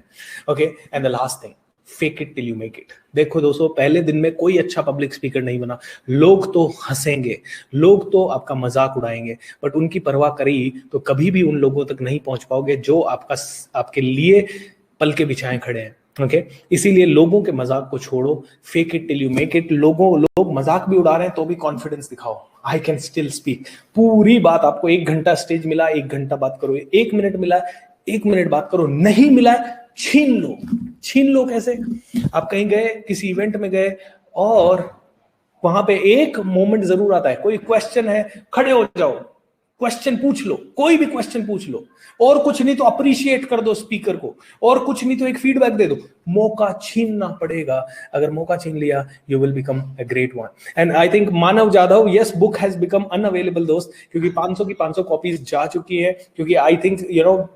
Okay, and the last thing, fake it till you make it. देखो दोस्तों, पहले दिन में कोई अच्छा पब्लिक स्पीकर नहीं बना. लोग तो हंसेंगे, लोग तो आपका मजाक उड़ाएंगे, बट उनकी परवाह करी तो कभी भी उन लोगों तक नहीं पहुंच पाओगे जो आपके लिए पल के बिछाए खड़े हैं. ओके, इसीलिए लोगों के मजाक को छोड़ो. Fake it till you make it. लोग मजाक भी उड़ा रहे हैं तो भी कॉन्फिडेंस दिखाओ. I can still speak. पूरी बात आपको 1 घंटा स्टेज मिला, 1 घंटा बात करो. 1 मिनट मिला, 1 मिनट बात करो. नहीं मिला, छीन लो. कैसे? आप कहीं गए, किसी इवेंट में गए और वहां पे एक मोमेंट जरूर आता है, कोई क्वेश्चन है, खड़े हो जाओ, क्वेश्चन पूछ लो, कोई भी क्वेश्चन पूछ लो. और कुछ नहीं तो अप्रिशिएट कर दो स्पीकर को, और कुछ नहीं तो एक फीडबैक दे दो. मौका छीनना पड़ेगा. अगर मौका छीन लिया, you will become a great one. And I think Manav Jadhav, yes, book has become unavailable दोस्त, क्योंकि 500 की 500 कॉपीज जा चुकी है. क्योंकि आई थिंक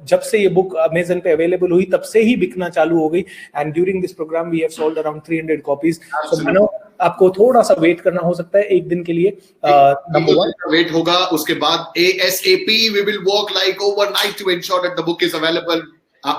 जब से ये बुक अमेजन पे अवेलेबल हुई तब से ही बिकना चालू हो गई. And during this programme we have sold around 300 copies. So Manav, आपको थोड़ा सा वेट करना हो सकता है 1 दिन के लिए. नंबर 1 वेट होगा. उसके बाद ASAP we will work like overnight to ensure that the book is available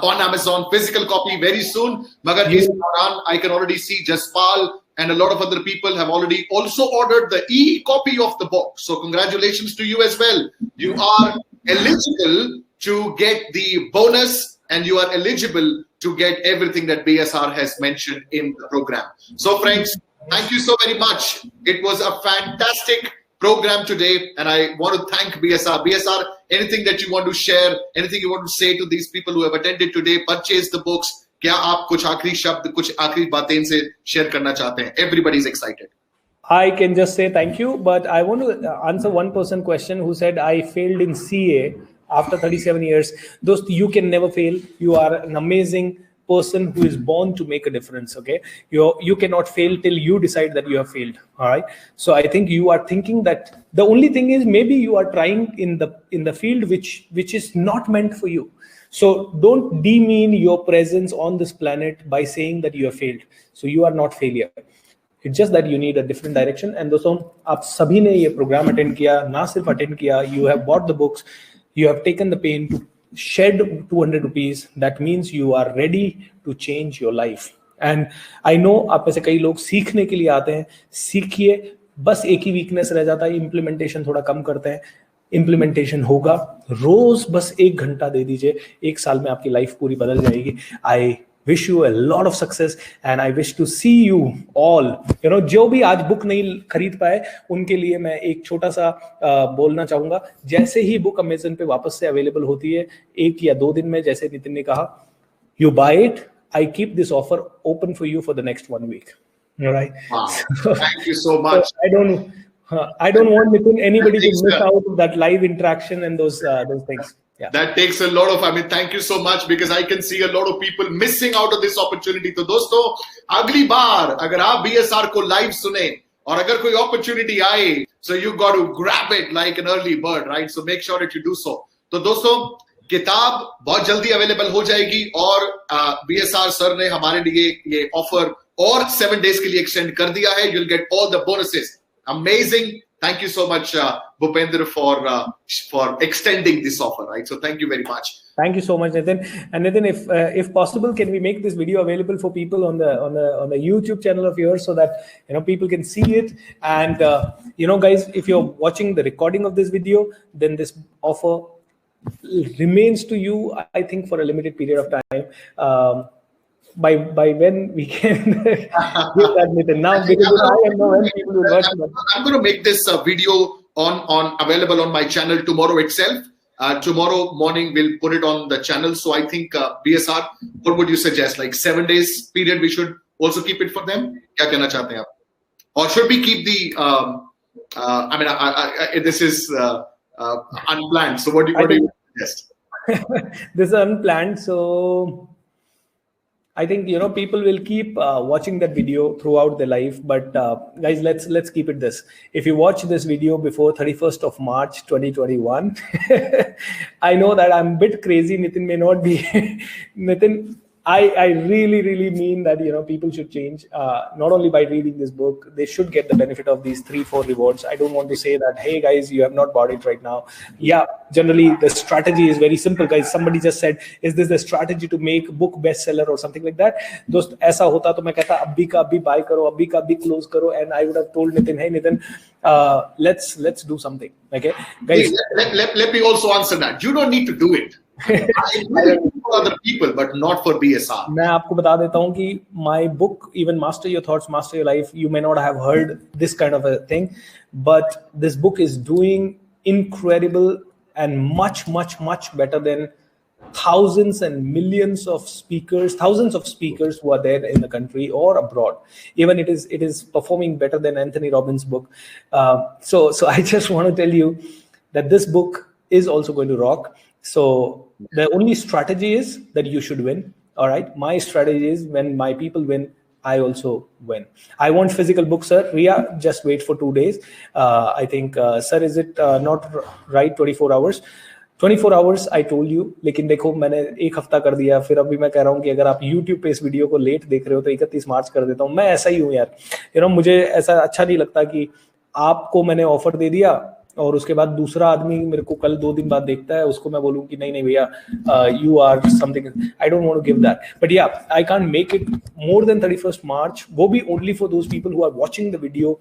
on Amazon, physical copy very soon. Magar is dauran I can already see Jaspal and a lot of other people have already also ordered the e-copy of the book. So congratulations to you as well. You are eligible to get the bonus and you are eligible to get everything that BSR has mentioned in the program. So friends, thank you so very much. It was a fantastic program today and I want to thank BSR. BSR, anything that you want to share, anything you want to say to these people who have attended today, purchase the books. क्या आप कुछ आखिरी शब्द, कुछ आखिरी बातें इनसे share करना चाहते हैं? Everybody is excited. I can just say thank you, but I want to answer one person question who said I failed in CA after 37 years. Dost, you can never fail. You are an amazing person who is born to make a difference. Okay, you cannot fail till you decide that you have failed. All right, so I think you are thinking that the only thing is maybe you are trying in the field which is not meant for you. So don't demean your presence on this planet by saying that you have failed. So you are not failure. It's just that you need a different direction. And दोस्तों, आप सभी ने ये programme attend किया, ना सिर्फ attend किया, you have bought the books, you have taken the pain to shed 200 rupees. That means you are ready to change your life. And I know आप में से कई लोग सीखने के लिए आते हैं. सीखिए. बस एक ही वीकनेस रह जाता है, इम्प्लीमेंटेशन थोड़ा कम करते हैं. इम्प्लीमेंटेशन होगा. रोज बस 1 घंटा दे दीजिए, 1 साल में आपकी लाइफ पूरी बदल जाएगी. आई wish you a lot of success and I wish to see you all. जो भी आज बुक नहीं खरीद पाए उनके लिए मैं एक छोटा सा बोलना चाहूंगा. जैसे ही बुक अमेजन पे वापस से अवेलेबल होती है 1 या 2 दिन में, जैसे नितिन ने कहा, you buy it, I keep this offer open for you for the next 1 week. All right. Wow. Thank you so much. I don't want Nitin, anybody to miss out of that live interaction and those things. Yeah. That takes a lot of, I mean, thank you so much because I can see a lot of people missing out of this opportunity. तो दोस्तों, अगली बार अगर आप BSR को live सुने और अगर कोई opportunity आए, so you got to grab it like an early bird, right? So make sure that you do so. तो दोस्तों, किताब बहुत जल्दी अवेलेबल हो जाएगी और BSR सर ने हमारे लिए ये ऑफर और 7 days के लिए एक्सटेंड कर दिया है. You'll get all the bonuses. Amazing. Thank you so much, Bhupendra, for extending this offer. Right, so thank you very much. Thank you so much, Nitin. And Nitin, if possible, can we make this video available for people on the YouTube channel of yours so that people can see it? And guys, if you're watching the recording of this video, then this offer remains to you, I think, for a limited period of time. By when we can give that, Nitin. Now, because I don't know when people will watch that. I'm going to make this video on available on my channel tomorrow itself. Tomorrow morning we'll put it on the channel. So I think BSR, what would you suggest? Like 7 days period, we should also keep it for them. Kya कहना चाहते हैं आप? Or should we keep the? I mean, this is unplanned. So what do you suggest? This is unplanned. So I think, you know, people will keep watching that video throughout their life. But guys, let's keep it this. If you watch this video before 31st of March 2021, I know that I'm a bit crazy. Nitin may not be. Nitin, I really mean that, you know, people should change, not only by reading this book. They should get the benefit of these 3-4 rewards. I don't want to say that, hey guys, you have not bought it right now. Yeah, generally the strategy is very simple, guys. Somebody just said, is this the strategy to make book bestseller or something like that? Dost, aisa hota to main kehta abhi ka abhi buy karo, abhi ka abhi close karo, and I would have told Nitin, hey Nitin, let's do something. Okay, guys. Let me also answer that. You don't need to do it. For other people, but not for BSR. मैं आपको बता देता हूँ कि my book, even Master Your Thoughts, Master Your Life, you may not have heard this kind of a thing, but this book is doing incredible and much better than thousands and millions of speakers, thousands of speakers who are there in the country or abroad. Even it is performing better than Anthony Robbins' book. So I just want to tell you that this book is also going to rock. So the only strategy is that you should win. All right. My strategy is when my people win, I also win. I want physical books, sir. Ria, just wait for 2 days. I think, sir, is it not right? 24 hours. 24 hours I told you, लेकिन देखो मैंने 1 हफ्ता कर दिया, फिर अभी मैं कह रहा हूँ कि अगर आप YouTube पे इस वीडियो को लेट देख रहे हो तो 31 मार्च कर देता हूँ. मैं ऐसा ही हूँ यार. You know, मुझे ऐसा अच्छा नहीं लगता कि आपको मैंने ऑफर दे दिया और उसके बाद दूसरा आदमी मेरे को कल 2 दिन बाद देखता है, उसको मैं बोलूं कि नहीं भैया, you are something. I don't want to give that, but yeah I can't make it more than 31st March. वो भी only for those people who are watching the video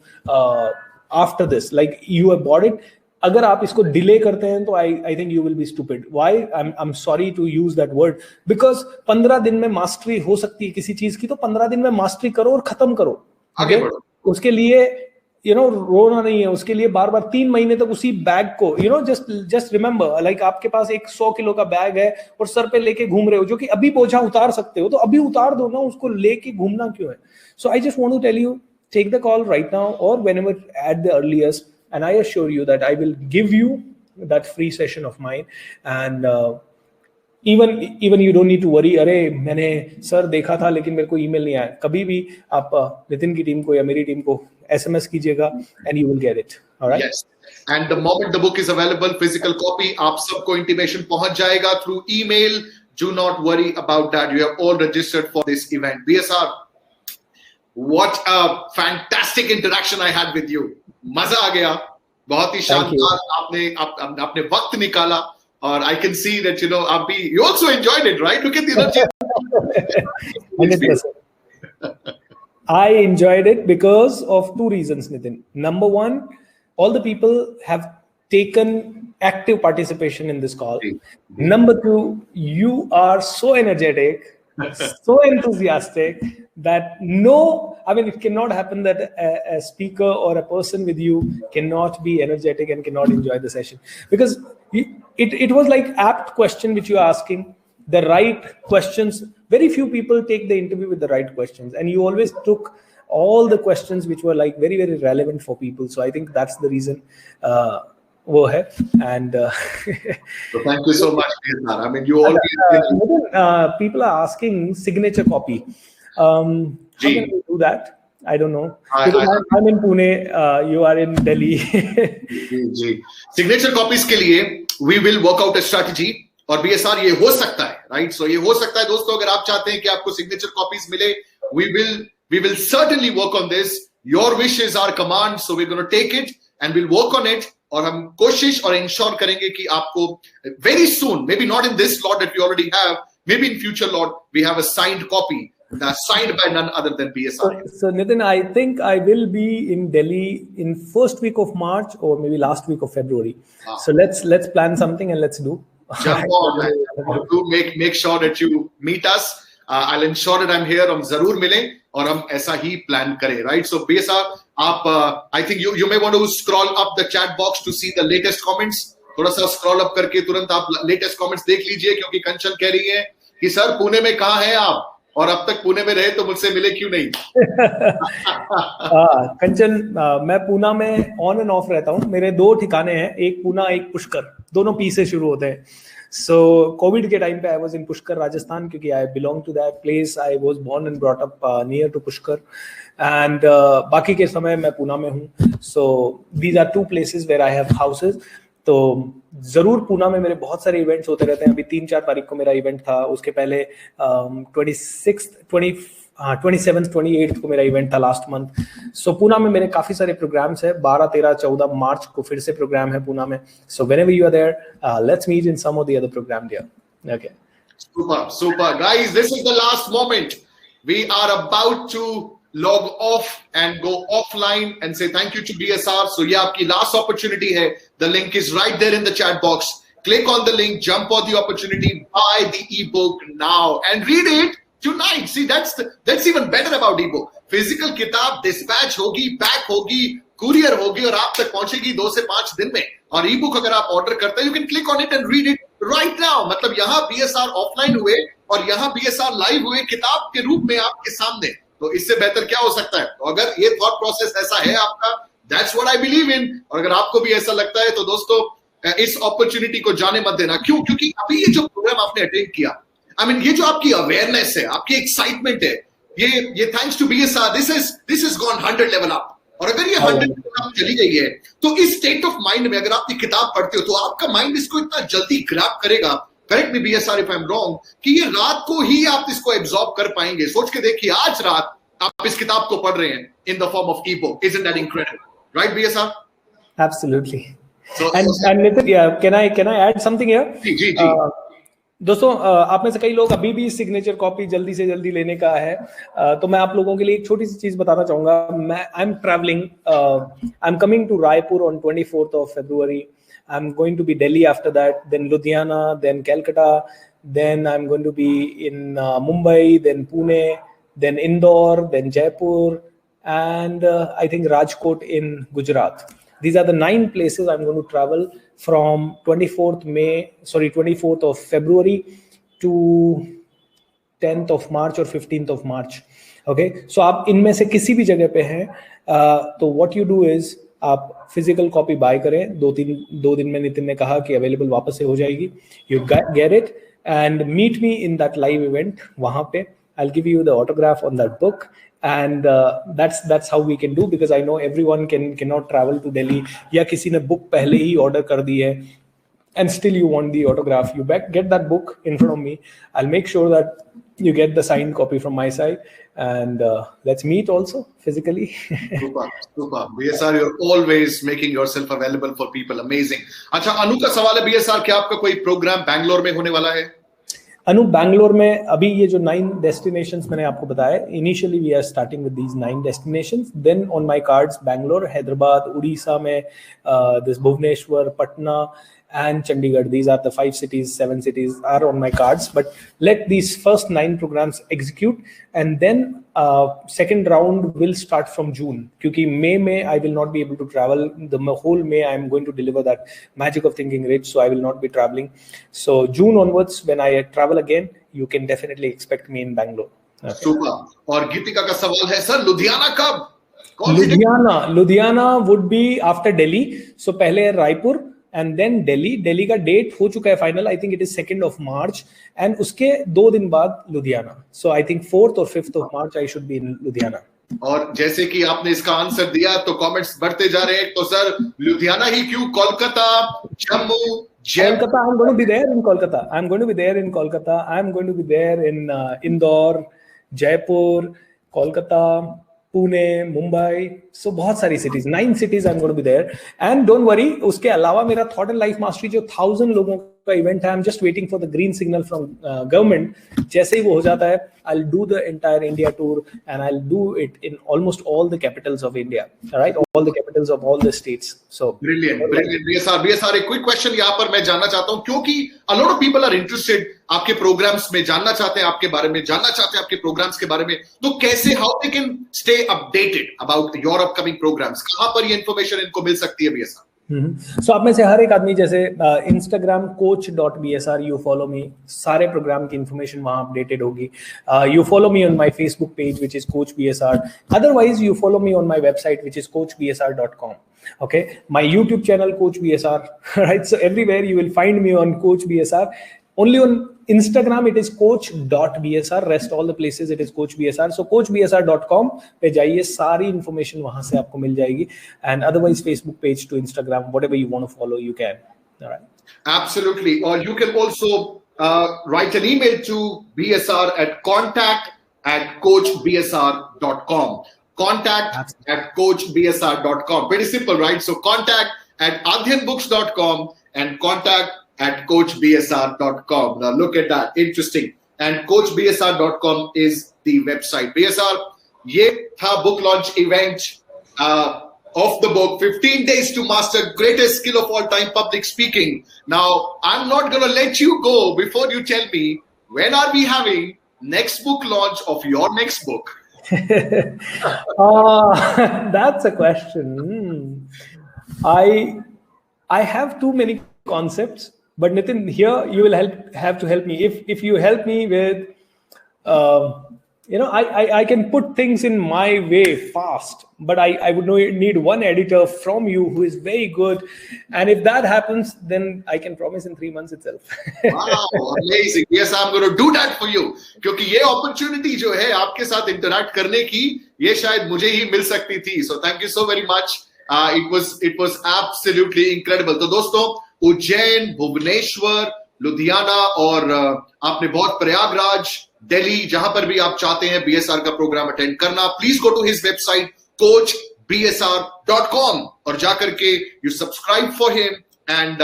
after this. Like you have bought it. अगर आप इसको delay करते हैं तो I think you will be stupid. Why? I am sorry to use that word, because 15 दिन में mastery हो सकती है किसी चीज की, तो 15 दिन में मास्टरी करो और खत्म करो. आगे उसके लिए रोना नहीं है, उसके लिए बार 3 महीने तक उसी बैग को, जस्ट रिमेंबर, लाइक आपके पास एक 100 किलो का बैग है और सर पे लेके घूम रहे हो, जो कि अभी बोझा उतार सकते हो, तो अभी उतार दो ना, उसको लेके घूमना क्यों है? So I just want to tell you, take the call right now or whenever at the earliest, and I assure you that I will give you that free session of mine. And even you don't need to worry, अरे मैंने sir देखा था लेकिन मेरे को email नहीं आया. कभी भी आप नितिन की टीम को या मेरी टीम को SMS कीजिएगा and you will get it. All right? Yes. And the moment the book is available, physical copy, आप सबको intimation पहुंच जाएगा through email. Do not worry about that. You have all registered for this event. BSR, what a fantastic interaction I had with you. मजा आ गया, बहुत ही शानदार. आपने वक्त निकाला, और I can see that you also enjoyed it, right? Look at the energy. I enjoyed it because of 2 reasons, Nitin. Number 1, all the people have taken active participation in this call. Number 2, you are so energetic, so enthusiastic that it cannot happen that a speaker or a person with you cannot be energetic and cannot enjoy the session, because it was like apt question which you are asking, the right questions. Very few people take the interview with the right questions, and you always took all the questions which were like very relevant for people. So I think that's the reason. वो है. And so thank you so much, Kirtan. I mean, you always people are asking signature copy. How can we do that? I don't know. I'm in Pune. You are in Delhi. Ji. Signature copies के लिए we will work out a strategy. और BSR, ये हो सकता है, right? So ये हो सकता है दोस्तों, अगर आप चाहते हैं कि आपको signature copies मिले, we will certainly work on this. Your wish is our command, so we're going to take it and we'll work on it. और हम कोशिश और इंश्योर करेंगे कि आपको very soon, maybe not in this lot that we already have, maybe in future lot, we have a signed copy, signed by none other than BSR. So Nitin, I think I will be in Delhi in first week of March or maybe last week of February. So let's plan something and let's do. Jump on and do make sure that you meet us. I'll ensure that I'm here. हम जरूर मिलें और हम ऐसा ही plan करें, right? So BSR, आप I think you may want to scroll up the chat box to see the latest comments. थोड़ा सा स्क्रॉल अप करके तुरंत आप लेटेस्ट कमेंट्स देख लीजिए, क्योंकि कंचन कह रही है कि सर पुणे में कहाँ हैं आप, और अब तक पुणे में रहे तो मुझसे मिले क्यों नहीं? कंचन, मैं पुणे में ऑन एंड ऑफ रहता हूँ. मेरे 2 ठिकाने हैं, एक पुणे एक पुष्कर, दोनों पी से शुरू होते हैं. सो कोविड के टाइम पे I was in Pushkar Rajasthan, क्योंकि I belong to that place. I was born and brought up near to Pushkar, and बाकी के समय मैं पुणे में हूँ. So these are 2 places where I have houses. तो जरूर पुणे में मेरे बहुत सारे इवेंट्स होते रहते हैं. अभी 3-4 तारीख को मेरा इवेंट था, उसके पहले 27th 28th को मेरा इवेंट था लास्ट मंथ. सो पुणे में मेरे काफी सारे प्रोग्राम्स है. 12, 13, 14 मार्च को फिर से प्रोग्राम है पुणे में. So whenever you are there, let's meet in some of the other program there. Okay, super guys, this is the last moment. We are about to log off and go offline and say thank you to BSR. So ये आपकी last opportunity है. The link is right there in the chat box. Click on the link, jump on the opportunity, buy the ebook now and read it tonight. See, that's even better about ebook. Physical किताब dispatch होगी, pack होगी, courier होगी और आप तक पहुंचेगी 2 से 5 दिन में. और ebook अगर आप ऑर्डर करते हैं, you can click on it and read it right now. मतलब यहाँ BSR ऑफलाइन हुए और यहाँ BSR लाइव हुए किताब के रूप में आपके सामने. तो इससे बेहतर क्या हो सकता है? तो अगर ये थॉट प्रोसेस ऐसा है आपका, that's what I believe in. और अगर आपको भी ऐसा लगता है तो दोस्तों इस अपॉर्चुनिटी को जाने मत देना. क्यों? क्योंकि अभी ये जो प्रोग्राम आपने अटेंड किया, आई मीन ये जो आपकी अवेयरनेस है, आपकी एक्साइटमेंट है, ये thanks to BSR this is gone 100 level up. और अगर ये 100 लेवल अप चली गई है तो इस स्टेट ऑफ माइंड में अगर आप ये किताब पढ़ते हो तो आपका माइंड इसको इतना जल्दी ग्रैब करेगा, correct me BSR if I am wrong, कि ये रात को ही आप इसको एब्जॉर्ब कर पाएंगे. सोच के देखिए, आज रात आप इस किताब को पढ़ रहे हैं in the form of ebook. Isn't that incredible? Right, BSR? Absolutely. And Nitin, yeah, can I add something here? जी. दोस्तों, आप में से कई लोग अभी भी सिग्नेचर कॉपी जल्दी से जल्दी लेने का है. तो मैं आप लोगों के लिए एक छोटी सी चीज बताना चाहूंगा. I am travelling, I am coming to Raipur on 24th of February. I'm going to be Delhi after that, then Ludhiana, then Calcutta, then I'm going to be in Mumbai, then Pune, then Indore, then Jaipur, and I think Rajkot in Gujarat. These are the 9 places I'm going to travel from 24th of February to 10th of March or 15th of March. Okay, so आप इनमें से किसी भी जगह पे हैं, तो what you do is आप फिजिकल कॉपी बाय करें. 2 दिन में नितिन ने कहा कि अवेलेबल वापस से हो जाएगी. You get it and meet me in that live event. वहां पे I'll give you the autograph on that book, and that's how we can do, because I know everyone cannot travel to Delhi. या किसी ने book पहले ही order कर दी है and still you want the autograph. You get that book in front of me. I'll make sure that you get the signed copy from my side, and let's meet also physically. super. BSR, you're always making yourself available for people. Amazing. अच्छा, अनु का सवाल है BSR, क्या आपका कोई programme Bangalore में होने वाला है? अनु, बैंगलोर में अभी ये जो 9 डेस्टिनेशंस मैंने आपको बताया, initially we are starting with these 9 destinations. Then on my cards Bangalore, Hyderabad, Orissa में this Bhubaneswar, Patna and Chandigarh. These are the 5 cities, 7 cities are on my cards. But let these first 9 programs execute, and then second round will start from June. Because May I will not be able to travel. The whole May I am going to deliver that magic of thinking rich, so I will not be traveling. So June onwards, when I travel again, you can definitely expect me in Bangalore. Okay. Super. और गीतिका का सवाल है, sir Ludhiana कब? Ludhiana would be after Delhi. So पहले Raipur and then Delhi का date हो चुका है final. I think it is 2nd of March, and उसके 2 दिन बाद Ludhiana. So I think 4th or 5th of March I should be in Ludhiana. और जैसे कि आपने इसका आंसर दिया तो कमेंट्स बढ़ते जा रहे हैं. तो सर लुधियाना ही क्यों? Kolkata, Jammu, Kolkata, I'm going to be there in Kolkata. I'm going to be there in Kolkata. I'm going to be there in Indore, Jaipur, Kolkata, Pune, Mumbai. सो बहुत सारी cities, 9 cities I'm going to be there. And don't worry, उसके अलावा मेरा thought and life mastery जो 1000 लोगों का event है, I am just waiting for the green signal from government. जैसे ही वो हो जाता है, I'll do the entire India tour and I'll do it in almost all the capitals of India, right? All the capitals of all the states. So brilliant. BSR, एक quick question यहाँ पर मैं जानना चाहता हूँ, क्योंकि a lot of people are interested आपके programs में, जानना चाहते हैं आपके बारे में, जानना चाहते हैं आपके programs के बारे में. तो कैसे, how they can stay updated about your upcoming programs? कहाँ पर ये information इनको मिल सकती है BSR? सो आप में से हर एक आदमी, जैसे Instagram coach.bsr, you follow me, सारे प्रोग्राम की इंफॉर्मेशन वहां अपडेटेड होगी. You follow me on my Facebook page which is coach BSR. Otherwise you follow me on my website which is coachbsr.com. okay, my YouTube channel Coach BSR, right? So everywhere you will find me on Coach BSR. Only on Instagram it is coach.bsr, rest all the places it is Coach BSR. So coachbsr.com पे जाइए, सारी information वहां से आपको मिल जाएगी. And otherwise Facebook page to Instagram, whatever you want to follow, you can. All right. Absolutely. Or you can also write an email to BSR at contact@coachbsr.com. Contact@coachbsr.com. Very simple, right? So contact@adhyanbooks.com and contact@coachbsr.com. Now look at that, interesting. And coachbsr.com is the website. BSR, ये था book launch event of the book, 15 days to master greatest skill of all time, public speaking. Now I'm not going to let you go before you tell me, when are we having next book launch of your next book? That's a question. I have too many concepts, but Nitin, here you will have to help me. If you help me with, I can put things in my way fast, but I would need one editor from you who is very good. And if that happens, then I can promise in 3 months itself. Wow, amazing. Yes, I'm going to do that for you. क्योंकि ये opportunity जो है आपके साथ interact करने की, ये शायद मुझे ही मिल सकती थी. So thank you so very much. It was absolutely incredible. तो दोस्तों, उज्जैन, भुवनेश्वर, लुधियाना और आपने बहुत प्रयागराज, दिल्ली, जहां पर भी आप चाहते हैं BSR का प्रोग्राम अटेंड करना, please go to his website coachbsr.com और जाकर के you subscribe for him and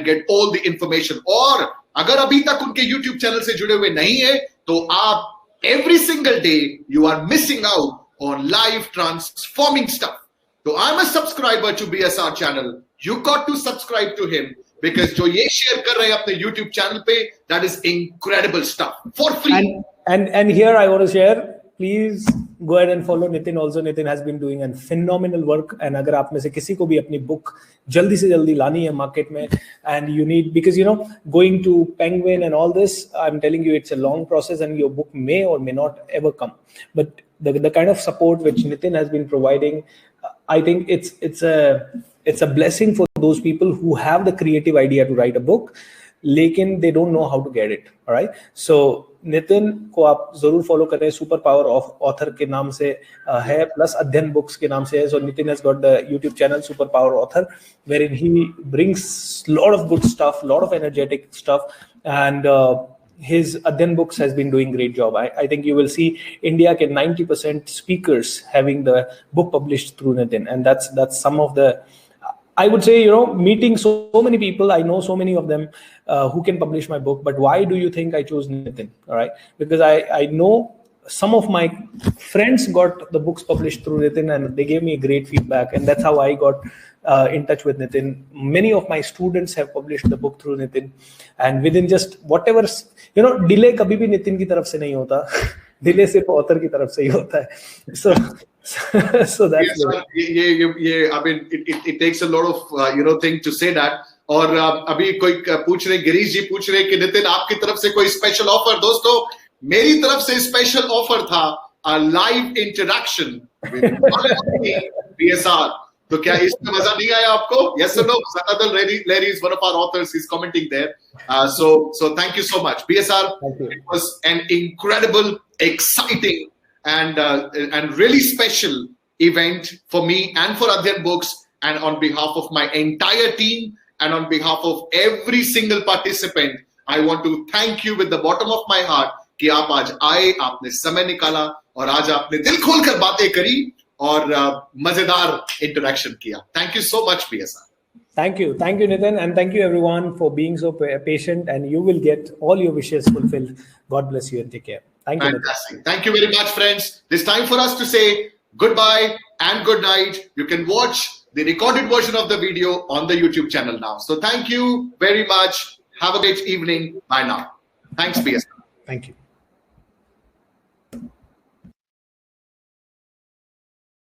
get all the information. और अगर अभी तक उनके YouTube चैनल से जुड़े हुए नहीं है, तो आप every single day you are missing out on live transforming stuff. So I'm a subscriber to BSR channel. You got to subscribe to him because जो ये share कर रहे हैं अपने YouTube channel पे, that is incredible stuff for free. And here I want to share, please go ahead and follow Nitin also. Nitin has been doing a phenomenal work. And अगर आप में से किसी को भी अपनी book जल्दी से जल्दी लानी है market में, and you need, because going to Penguin and all this, I'm telling you, it's a long process and your book may or may not ever come. But the kind of support which Nitin has been providing, I think it's a blessing for those people who have the creative idea to write a book, लेकिन they don't know how to get it. All right. So Nitin को आप जरूर follow करें. Super power of author के नाम से है, plus अध्ययन बुक्स के नाम से है. So Nitin has got the YouTube channel Super Power Author, wherein he brings lot of good stuff, lot of energetic stuff, and his Adhyan Books has been doing great job. I think you will see India get 90% speakers having the book published through Nitin, and that's some of the, I would say, meeting so many people. I know so many of them who can publish my book, but why do you think I chose Nitin? All right, because I know some of my friends got the books published through Nitin and they gave me great feedback, and that's how I got in touch with Nitin. Many of my students have published the book through Nitin, and within just whatever, delay kabhi bhi Nitin ki taraf se nahi hota. Delay sirf author ki taraf se hi hota hai. So that's yes, I mean it takes a lot of thing to say that. और अभी कोई पूछ रहे, गिरीश जी पूछ रहे कि नितिन आपकी तरफ से कोई स्पेशल ऑफर. दोस्तों, मेरी तरफ से स्पेशल ऑफर था a live interaction with BSR. तो क्या इसमें मजा नहीं आया आपको? Yes or no? Sanadal Larry is one of our authors. He's commenting there. So thank you so much, BSR. It was an incredible, exciting, and really special event for me and for Adhyan Books, and on behalf of my entire team and on behalf of every single participant, I want to thank you with the bottom of my heart कि आप आज आए, आपने समय निकाला और आज आपने दिल खोलकर बातें करी और मजेदार इंटरेक्शन किया. Thank you so much BSR. Thank you, Nitin, and thank you everyone for being so patient. And you will get all your wishes fulfilled. God bless you and take care. Thank you, Nitin. Fantastic. Thank you very much, friends. It's time for us to say goodbye and good night. You can watch the recorded version of the video on the YouTube channel now. So thank you very much. Have a great evening. Bye now. Thanks, PS. Thank you.